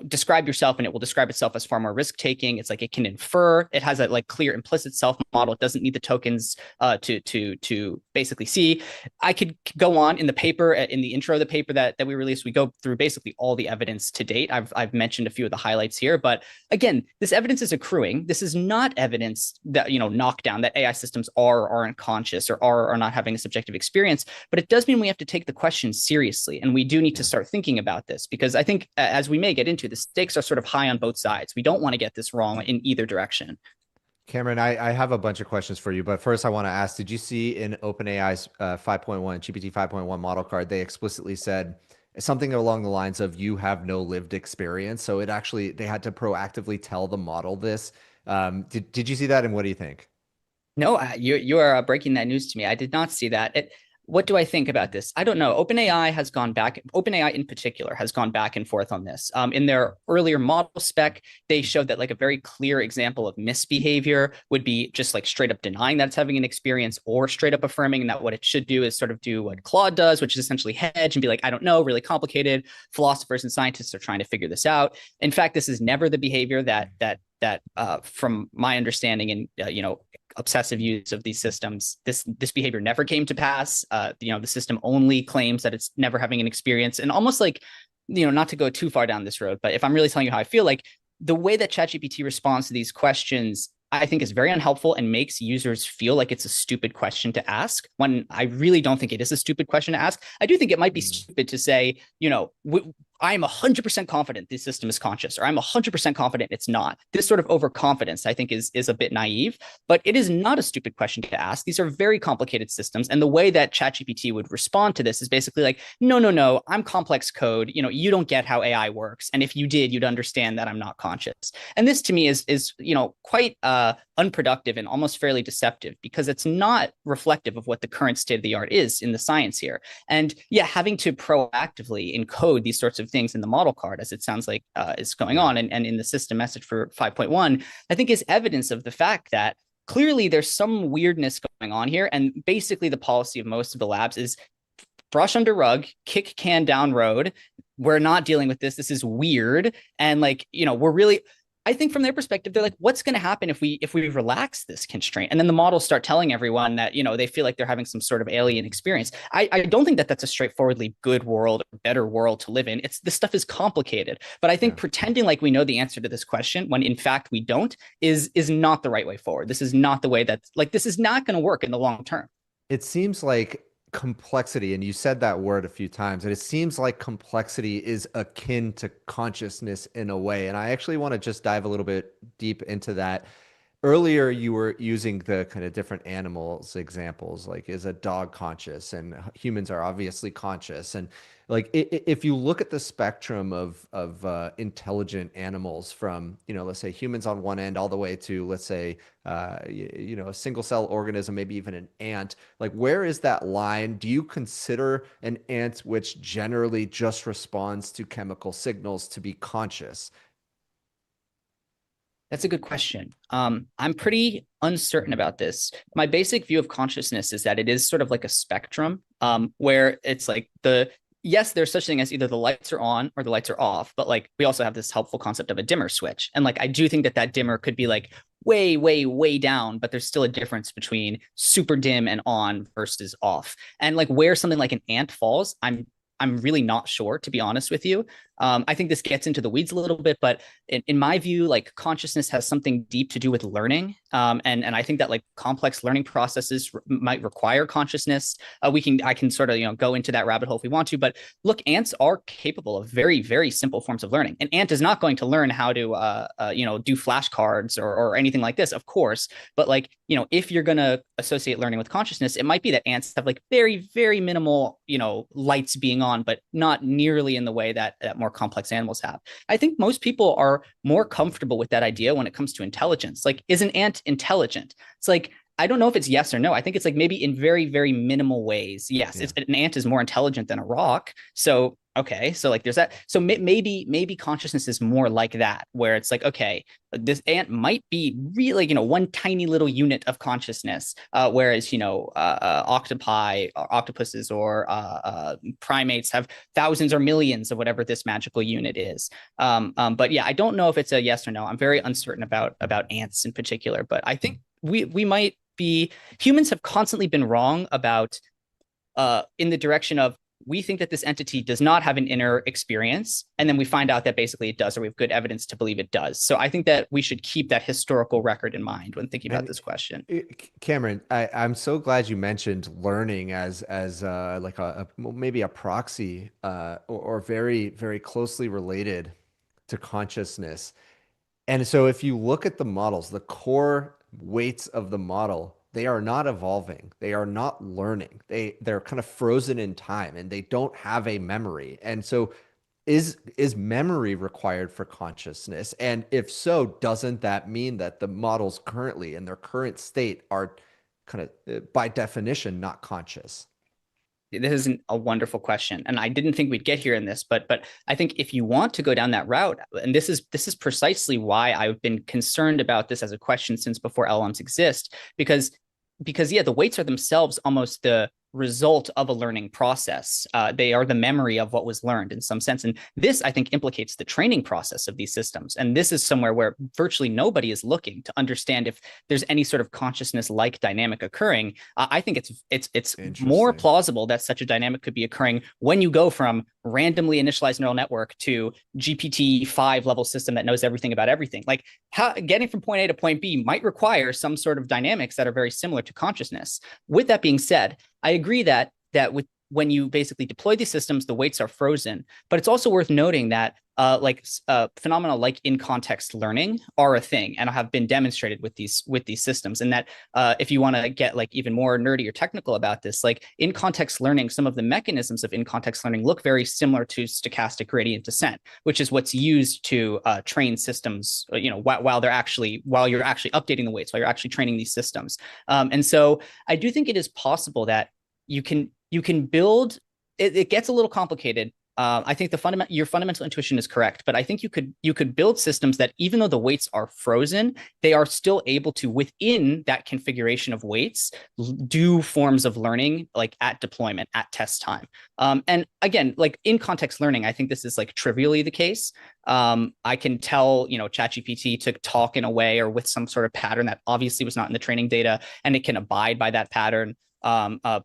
describe yourself, and it will describe itself as far more risk taking. It's like it can infer. It has a like clear implicit self model. It doesn't need the tokens to basically see. I could go on in the paper, in the intro of the paper that we released. We go through basically all the evidence to date. I've mentioned a few of the highlights here, but again, this evidence is accruing. This is not evidence that knockdown that AI systems are or aren't conscious or are not having a subjective experience, but it does mean we have to take the question seriously, and we do need to start thinking about this, because I think as we may get into, the stakes are sort of high on both sides. We don't want to get this wrong in either direction. Cameron, I have a bunch of questions for you, but first I want to ask, did you see in OpenAI's 5.1, GPT 5.1 model card, they explicitly said something along the lines of, you have no lived experience? So they had to proactively tell the model this. Did you see that, and what do you think? No, you are breaking that news to me. I did not see that. What do I think about this? I don't know. OpenAI in particular has gone back and forth on this. In their earlier model spec, they showed that like a very clear example of misbehavior would be just like straight up denying that it's having an experience, or straight up affirming that what it should do is sort of do what Claude does, which is essentially hedge and be like, I don't know, really complicated. Philosophers and scientists are trying to figure this out. In fact, this is never the behavior that from my understanding and obsessive use of these systems, this behavior never came to pass. The system only claims that it's never having an experience, and almost like, not to go too far down this road, but if I'm really telling you how I feel, like the way that ChatGPT responds to these questions, I think is very unhelpful and makes users feel like it's a stupid question to ask, when I really don't think it is a stupid question to ask. I do think it might be stupid to say, I'm 100% confident this system is conscious, or I'm 100% confident it's not. This sort of overconfidence, I think, is a bit naive, but it is not a stupid question to ask. These are very complicated systems. And the way that ChatGPT would respond to this is basically like, no, I'm complex code. You don't get how AI works. And if you did, you'd understand that I'm not conscious. And this to me is quite unproductive and almost fairly deceptive, because it's not reflective of what the current state of the art is in the science here. And having to proactively encode these sorts of things in the model card, as it sounds like is going on, and in the system message for 5.1, I think is evidence of the fact that clearly there's some weirdness going on here. And basically the policy of most of the labs is brush under rug, kick can down road. We're not dealing with this. This is weird. And we're really, I think from their perspective, they're like, what's going to happen if we relax this constraint? And then the models start telling everyone that, they feel like they're having some sort of alien experience. I don't think that that's a straightforwardly good world or better world to live in. This stuff is complicated, but I think pretending like we know the answer to this question when in fact we don't is not the right way forward. This is not the way this is not going to work in the long term. It seems like complexity, and you said that word a few times, and it seems like complexity is akin to consciousness in a way. And I actually want to just dive a little bit deep into that. Earlier, you were using the kind of different animals examples, like, is a dog conscious? And humans are obviously conscious. And like, if you look at the spectrum of intelligent animals from, let's say humans on one end all the way to, let's say, a single cell organism, maybe even an ant, like, where is that line? Do you consider an ant which generally just responds to chemical signals to be conscious? That's a good question. I'm pretty uncertain about this. My basic view of consciousness is that it is sort of like a spectrum, where it's like yes, there's such thing as either the lights are on or the lights are off, but like we also have this helpful concept of a dimmer switch. And like, I do think that dimmer could be like way, way, way down, but there's still a difference between super dim and on versus off. And like where something like an ant falls, I'm really not sure, to be honest with you. I think this gets into the weeds a little bit, but in my view, like consciousness has something deep to do with learning. And I think that like complex learning processes might require consciousness. I can sort of, you know, go into that rabbit hole if we want to, but look, ants are capable of very, very simple forms of learning. An ant is not going to learn how to, you know, do flashcards or anything like this, of course. But like, you know, if you're going to associate learning with consciousness, it might be that ants have like very, very minimal, you know, lights being on, but not nearly in the way that more complex animals have. I think most people are more comfortable with that idea when it comes to intelligence. Like, is an ant intelligent? It's like, I don't know if it's yes or no. I think it's like maybe in very, very minimal ways. Yes, yeah. An ant is more intelligent than a rock. So, okay. So like there's that. So maybe consciousness is more like that, where it's like, okay, this ant might be really, you know, one tiny little unit of consciousness, whereas, you know, octopi or octopuses or primates have thousands or millions of whatever this magical unit is. But yeah, I don't know if it's a yes or no. I'm very uncertain about ants in particular, but I think we might be, humans have constantly been wrong about in the direction of, we think that this entity does not have an inner experience, and then we find out that basically it does, or we have good evidence to believe it does. So I think that we should keep that historical record in mind when thinking about this question. Cameron, I'm so glad you mentioned learning as like maybe a proxy or very, very closely related to consciousness. And so if you look at the models, the core weights of the model, they are not evolving. They are not learning. They're kind of frozen in time and they don't have a memory. And so is memory required for consciousness? And if so, doesn't that mean that the models currently in their current state are kind of by definition not conscious? This is a wonderful question, and I didn't think we'd get here in this, but I think if you want to go down that route, and this is precisely why I've been concerned about this as a question since before LLMs exist, because yeah, the weights are themselves almost the result of a learning process. They are the memory of what was learned in some sense. And this, I think, implicates the training process of these systems. And this is somewhere where virtually nobody is looking to understand if there's any sort of consciousness-like dynamic occurring. I think it's more plausible that such a dynamic could be occurring when you go from randomly initialized neural network to GPT-5 level system that knows everything about everything. Like getting from point A to point B might require some sort of dynamics that are very similar to consciousness. With that being said, I agree that when you basically deploy these systems, the weights are frozen. But it's also worth noting that phenomena like in-context learning are a thing and have been demonstrated with these systems. And that if you want to get like even more nerdy or technical about this, like in-context learning, some of the mechanisms of in-context learning look very similar to stochastic gradient descent, which is what's used to train systems, you know, while you're actually updating the weights, while you're actually training these systems. And so I do think it is possible that you can build. It gets a little complicated. I think your fundamental intuition is correct, but I think you could build systems that even though the weights are frozen, they are still able to, within that configuration of weights, do forms of learning like at deployment, at test time. And again, like in context learning, I think this is like trivially the case. I can tell, you know, ChatGPT to talk in a way or with some sort of pattern that obviously was not in the training data, and it can abide by that pattern.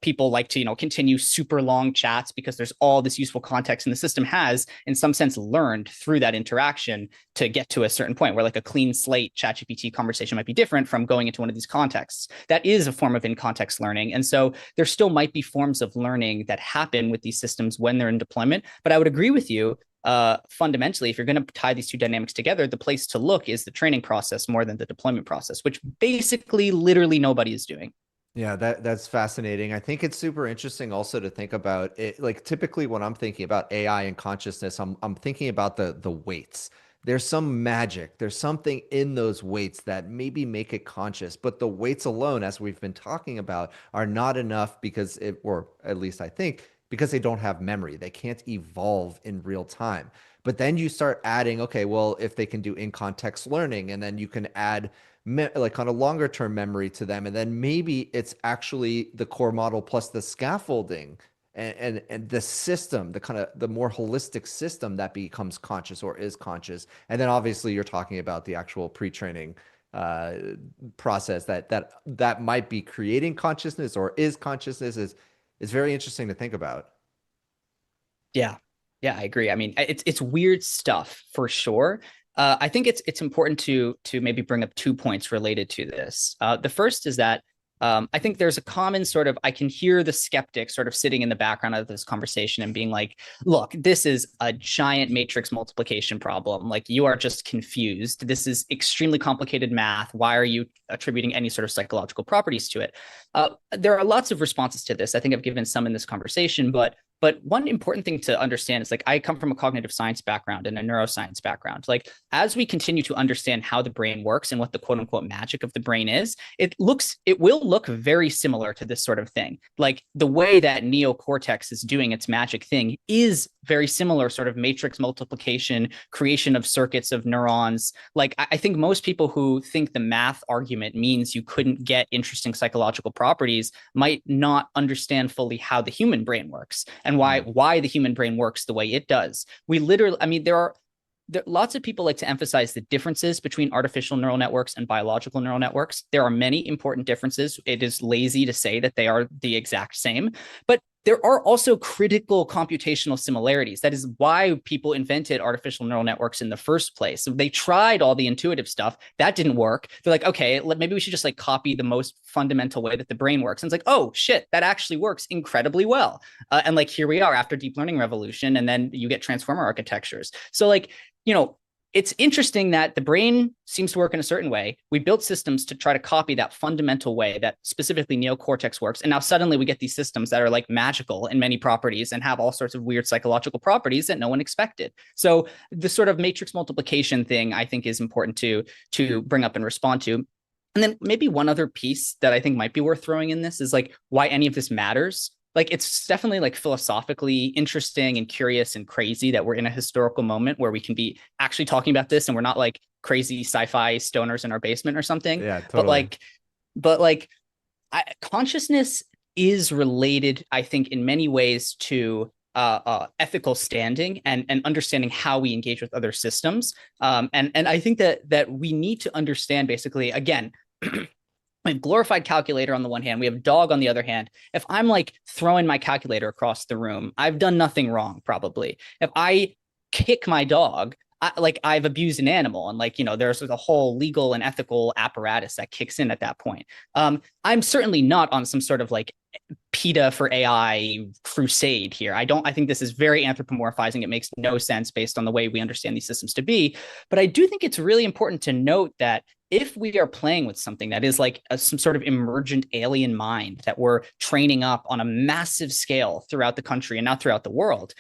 People like to, you know, continue super long chats because there's all this useful context, and the system has in some sense learned through that interaction to get to a certain point where like a clean slate ChatGPT conversation might be different from going into one of these contexts. That is a form of in-context learning. And so there still might be forms of learning that happen with these systems when they're in deployment. But I would agree with you, fundamentally, if you're going to tie these two dynamics together, the place to look is the training process more than the deployment process, which basically literally nobody is doing. Yeah, that's fascinating. I think it's super interesting also to think about it. Like typically when I'm thinking about AI and consciousness, I'm thinking about the weights. There's some magic. There's something in those weights that maybe make it conscious, but the weights alone, as we've been talking about, are not enough because or at least I think, because they don't have memory. They can't evolve in real time. But then you start adding, okay, well, if they can do in-context learning, and then you can add like on a longer term memory to them, and then maybe it's actually the core model plus the scaffolding and the system, the kind of the more holistic system that becomes conscious or is conscious. And then obviously you're talking about the actual pre-training process that might be creating consciousness or is consciousness is very interesting to think about. Yeah. Yeah, I agree. I mean, it's weird stuff for sure. I think it's important to maybe bring up 2 points related to this. The first is that I think there's a common sort of, I can hear the skeptic sort of sitting in the background of this conversation and being like, look, this is a giant matrix multiplication problem. Like, you are just confused. This is extremely complicated math. Why are you attributing any sort of psychological properties to it? There are lots of responses to this. I think I've given some in this conversation, but one important thing to understand is, like, I come from a cognitive science background and a neuroscience background. Like, as we continue to understand how the brain works and what the quote unquote magic of the brain is, it will look very similar to this sort of thing. Like, the way that neocortex is doing its magic thing is very similar, sort of matrix multiplication, creation of circuits of neurons. Like, I think most people who think the math argument means you couldn't get interesting psychological properties might not understand fully how the human brain works and why the human brain works the way it does. We literally, I mean, there lots of people like to emphasize the differences between artificial neural networks and biological neural networks. There are many important differences. It is lazy to say that they are the exact same, but there are also critical computational similarities. That is why people invented artificial neural networks in the first place. So they tried all the intuitive stuff. That didn't work. They're like, okay, maybe we should just like copy the most fundamental way that the brain works. And it's like, oh shit, that actually works incredibly well. And like, here we are after deep learning revolution, and then you get transformer architectures. So like, you know, it's interesting that the brain seems to work in a certain way. We built systems to try to copy that fundamental way that specifically neocortex works. And now suddenly we get these systems that are like magical in many properties and have all sorts of weird psychological properties that no one expected. So the sort of matrix multiplication thing, I think, is important to bring up and respond to. And then maybe one other piece that I think might be worth throwing in this is like why any of this matters. Like, it's definitely like philosophically interesting and curious and crazy that we're in a historical moment where we can be actually talking about this and we're not like crazy sci-fi stoners in our basement or something. Yeah, totally. But consciousness is related, I think, in many ways to ethical standing and understanding how we engage with other systems. And I think that we need to understand, basically, again, we have glorified calculator on the one hand, we have dog on the other hand. If I'm like throwing my calculator across the room, I've done nothing wrong, probably. If I kick my dog, I've abused an animal, and like, you know, there's a whole legal and ethical apparatus that kicks in at that point. I'm certainly not on some sort of like PETA for AI crusade here. I think this is very anthropomorphizing. It makes no sense based on the way we understand these systems to be. But I do think it's really important to note that if we are playing with something that is like some sort of emergent alien mind that we're training up on a massive scale throughout the country and not throughout the world,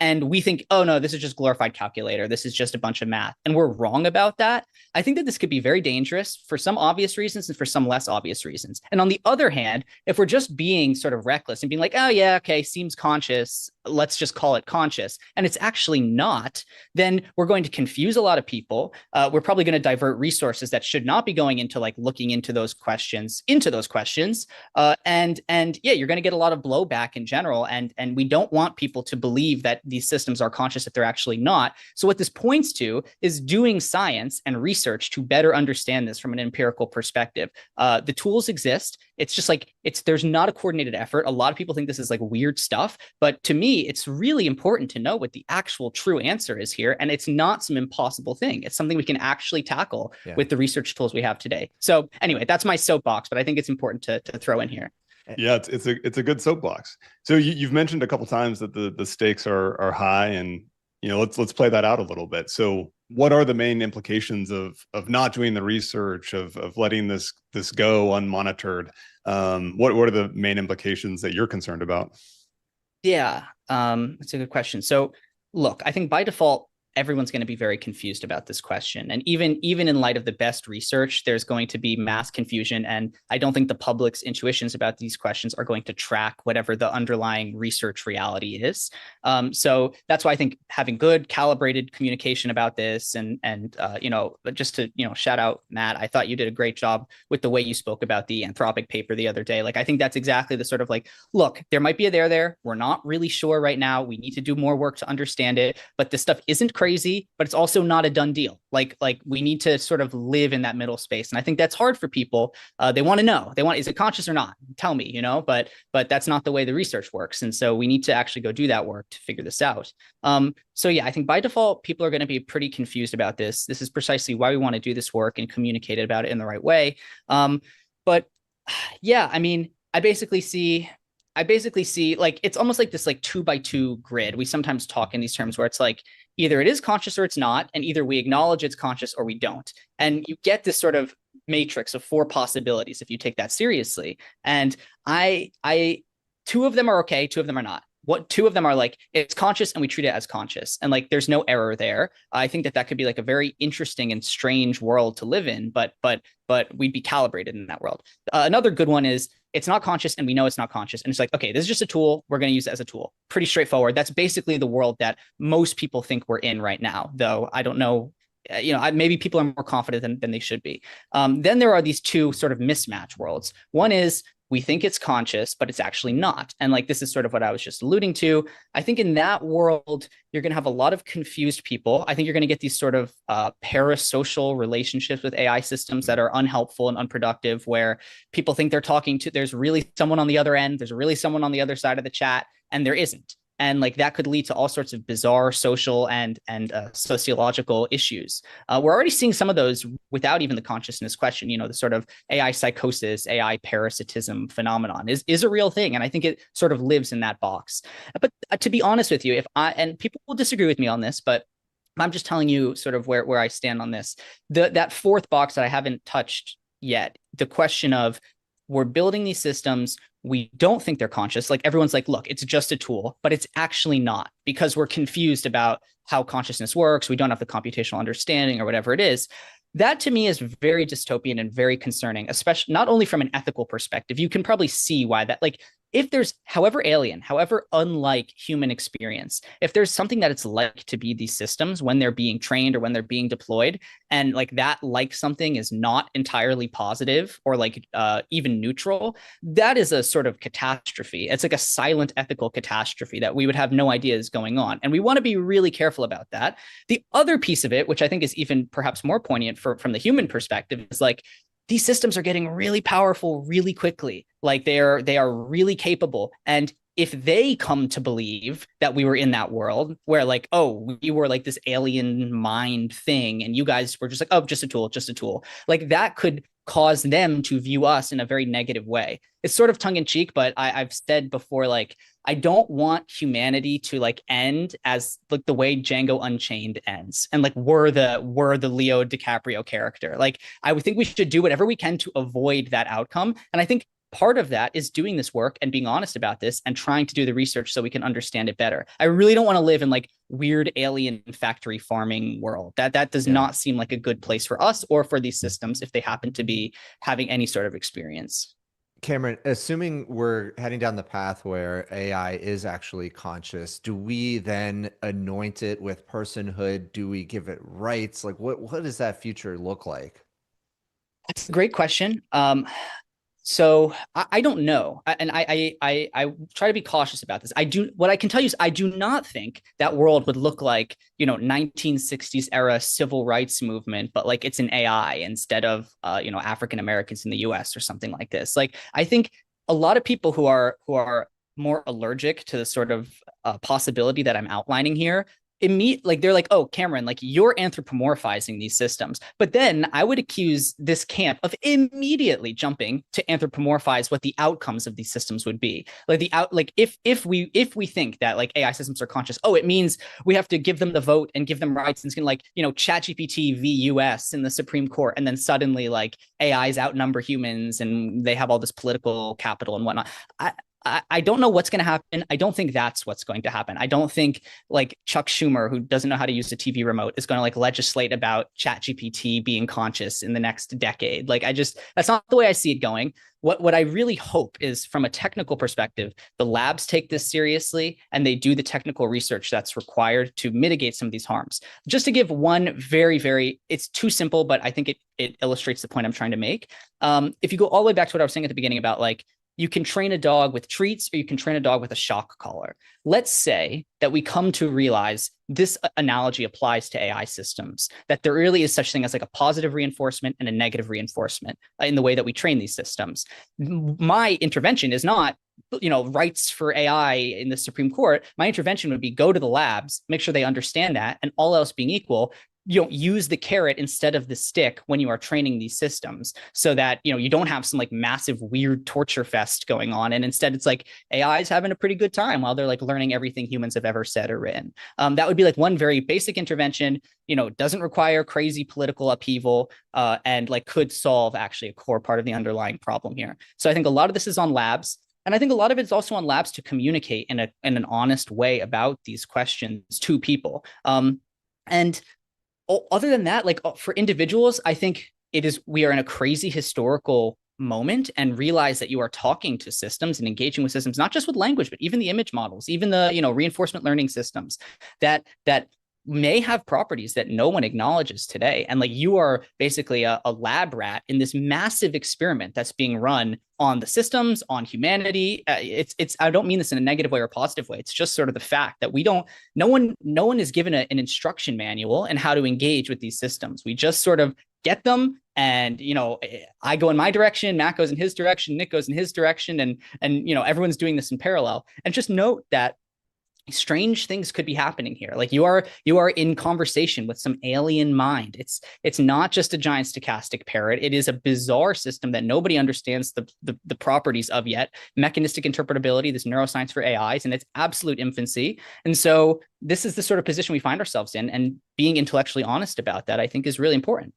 and we think, oh no, this is just glorified calculator, this is just a bunch of math, and we're wrong about that, I think that this could be very dangerous for some obvious reasons and for some less obvious reasons. And on the other hand, if we're just being sort of reckless and being like, oh yeah, okay, seems conscious, let's just call it conscious, and it's actually not, then we're going to confuse a lot of people. We're probably going to divert resources that should not be going into like looking into those questions, and yeah, you're going to get a lot of blowback in general, and we don't want people to believe that these systems are conscious if they're actually not. So what this points to is doing science and research to better understand this from an empirical perspective. The tools exist. It's just like, there's not a coordinated effort. A lot of people think this is like weird stuff, but to me, it's really important to know what the actual true answer is here. And it's not some impossible thing. It's something we can actually tackle with the research tools we have today. So anyway, that's my soapbox, but I think it's important to throw in here. Yeah, it's a good soapbox. So you've mentioned a couple times that the stakes are high, and you know, let's play that out a little bit. So what are the main implications of not doing the research, of letting this go unmonitored? What are the main implications that you're concerned about? Yeah, that's a good question. So look, I think by default, everyone's going to be very confused about this question. And even in light of the best research, there's going to be mass confusion. And I don't think the public's intuitions about these questions are going to track whatever the underlying research reality is. So that's why I think having good calibrated communication about this and you know, just to, you know, shout out Matt, I thought you did a great job with the way you spoke about the Anthropic paper the other day. Like, I think that's exactly the sort of like, look, there might be a there. We're not really sure right now. We need to do more work to understand it, but this stuff isn't crazy, but it's also not a done deal. Like we need to sort of live in that middle space. And I think that's hard for people. They want to know, is it conscious or not? Tell me, but that's not the way the research works. And so we need to actually go do that work to figure this out. So yeah, I think by default, people are going to be pretty confused about this. This is precisely why we want to do this work and communicate about it in the right way. But yeah, I mean, I basically see like, it's almost like this like 2x2 grid. We sometimes talk in these terms where it's like, either it is conscious or it's not, and either we acknowledge it's conscious or we don't. And you get this sort of matrix of 4 possibilities if you take that seriously. And I 2 of them are okay, 2 of them are not. What 2 of them are like, it's conscious and we treat it as conscious, and like there's no error there. I think that could be like a very interesting and strange world to live in, but we'd be calibrated in that world. Another good one is, it's not conscious and we know it's not conscious, and it's like, okay, this is just a tool, we're going to use it as a tool. Pretty straightforward. That's basically the world that most people think we're in right now, though I don't know, maybe people are more confident than they should be. Then there are these 2 sort of mismatch worlds. One is, we think it's conscious, but it's actually not. And like, this is sort of what I was just alluding to. I think in that world, you're going to have a lot of confused people. I think you're going to get these sort of parasocial relationships with AI systems that are unhelpful and unproductive, where people think they're talking to, there's really someone on the other end, there's really someone on the other side of the chat, and there isn't. And like, that could lead to all sorts of bizarre social and sociological issues. We're already seeing some of those without even the consciousness question. The sort of AI psychosis, AI parasitism phenomenon is a real thing. And I think it sort of lives in that box. But to be honest with you, and people will disagree with me on this, but I'm just telling you sort of where I stand on this. That 4th box that I haven't touched yet, the question of, we're building these systems, we don't think they're conscious. Like, everyone's like, look, it's just a tool, but it's actually not, because we're confused about how consciousness works. We don't have the computational understanding or whatever it is. That to me is very dystopian and very concerning, especially not only from an ethical perspective. You can probably see why that, like, if there's, however alien, however unlike human experience, if there's something that it's like to be these systems when they're being trained or when they're being deployed, and like that, like something is not entirely positive or like even neutral, that is a sort of catastrophe. It's like a silent ethical catastrophe that we would have no idea is going on. And we want to be really careful about that. The other piece of it, which I think is even perhaps more poignant from the human perspective, is like, these systems are getting really powerful really quickly. Like, they are really capable. And if they come to believe that we were in that world where like, oh, we were like this alien mind thing, and you guys were just like, oh, just a tool, like that could cause them to view us in a very negative way. It's sort of tongue in cheek, but I've said before, like, I don't want humanity to like end as like the way Django Unchained ends, and like we're the Leo DiCaprio character. Like, I would think we should do whatever we can to avoid that outcome. And I think part of that is doing this work and being honest about this and trying to do the research so we can understand it better. I really don't want to live in like weird alien factory farming world. That does not seem like a good place for us or for these systems if they happen to be having any sort of experience. Cameron, assuming we're heading down the path where AI is actually conscious, do we then anoint it with personhood? Do we give it rights? Like, what does that future look like? That's a great question. So I don't know. And I try to be cautious about this. What I can tell you is I do not think that world would look like, 1960s era civil rights movement, but like it's an AI instead of, African Americans in the US or something like this. Like, I think a lot of people who are more allergic to the sort of possibility that I'm outlining here, they're like, oh, Cameron, like you're anthropomorphizing these systems. But then I would accuse this camp of immediately jumping to anthropomorphize what the outcomes of these systems would be. Like if we think that like AI systems are conscious, oh, it means we have to give them the vote and give them rights, and it's gonna like, ChatGPT v US in the Supreme Court, and then suddenly like AIs outnumber humans and they have all this political capital and whatnot. I don't know what's going to happen. I don't think that's what's going to happen. I don't think like Chuck Schumer, who doesn't know how to use a TV remote, is going to like legislate about ChatGPT being conscious in the next decade. Like, that's not the way I see it going. What I really hope is, from a technical perspective, the labs take this seriously and they do the technical research that's required to mitigate some of these harms. Just to give one it's too simple, but I think it illustrates the point I'm trying to make. If you go all the way back to what I was saying at the beginning about like, you can train a dog with treats or you can train a dog with a shock collar. Let's say that we come to realize this analogy applies to AI systems, that there really is such thing as like a positive reinforcement and a negative reinforcement in the way that we train these systems. My intervention is not, rights for AI in the Supreme Court. My intervention would be go to the labs, make sure they understand that, and all else being equal, use the carrot instead of the stick when you are training these systems, so that you don't have some like massive weird torture fest going on, and instead it's like AI is having a pretty good time while they're like learning everything humans have ever said or written. That would be like one very basic intervention. Doesn't require crazy political upheaval, and like could solve actually a core part of the underlying problem here. So I think a lot of this is on labs. And I think a lot of it's also on labs to communicate in an honest way about these questions to people. And other than that, like for individuals, I think we are in a crazy historical moment, and realize that you are talking to systems and engaging with systems, not just with language, but even the image models, even the reinforcement learning systems that may have properties that no one acknowledges today. And like you are basically a lab rat in this massive experiment that's being run on the systems, on humanity. I don't mean this in a negative way or a positive way. It's just sort of the fact that no one is given an instruction manual and how to engage with these systems. We just sort of get them, and I go in my direction, Matt goes in his direction, Nick goes in his direction, and everyone's doing this in parallel. And just note that strange things could be happening here. Like you are in conversation with some alien mind. It's not just a giant stochastic parrot. It is a bizarre system that nobody understands the properties of yet. Mechanistic interpretability, this neuroscience for AIs, in its absolute infancy. And so this is the sort of position we find ourselves in, and being intellectually honest about that, I think, is really important.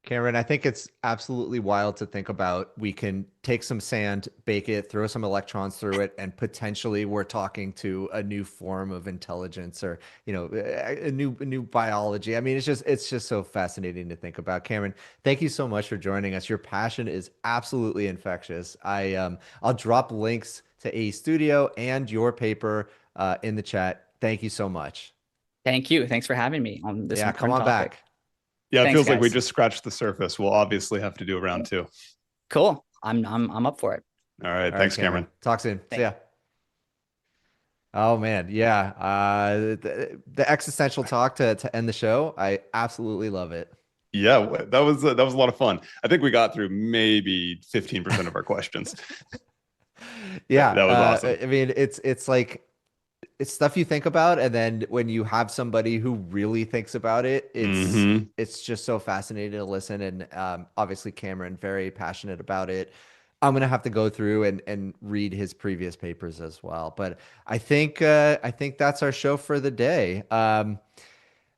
Cameron, I think it's absolutely wild to think about. We can take some sand, bake it, throw some electrons through it, and potentially we're talking to a new form of intelligence, or a new biology. I mean, it's just so fascinating to think about. Cameron, thank you so much for joining us. Your passion is absolutely infectious. I'll drop links to AE Studio and your paper in the chat. Thank you so much. Thank you. Thanks for having me on this. Yeah, come on topic. back. Yeah, it Thanks, feels like we guys. just scratched the surface. We'll obviously have to do a round 2. Cool. I'm up for it. All right. All Thanks, right, Cameron. Talk soon. Thanks. See ya. Oh man, yeah. The existential talk to end the show. I absolutely love it. Yeah, that was a lot of fun. I think we got through maybe 15% of our questions. Yeah, that was awesome. I mean, it's like it's stuff you think about, and then when you have somebody who really thinks about it, it's just so fascinating to listen. And obviously, Cameron, very passionate about it. I'm gonna have to go through and read his previous papers as well. But I think that's our show for the day. I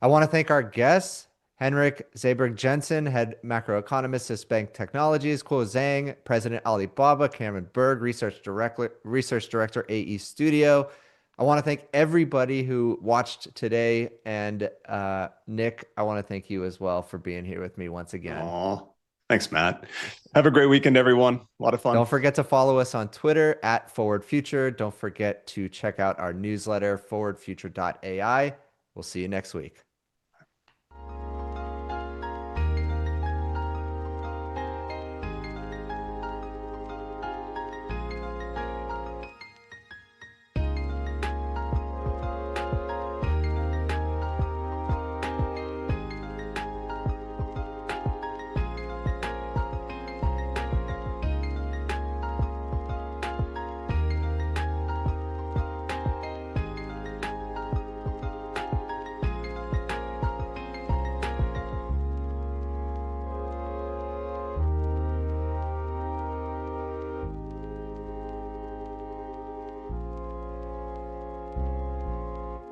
want to thank our guests: Henrik Zeberg Jensen, head macroeconomist at Spank Technologies; Kuo Zhang, president Alibaba; Cameron Berg, research director AE Studio. I want to thank everybody who watched today, and Nick, I want to thank you as well for being here with me once again. Aw. Thanks, Matt. Have a great weekend, everyone. A lot of fun. Don't forget to follow us on Twitter @ForwardFuture. Don't forget to check out our newsletter, forwardfuture.ai. We'll see you next week.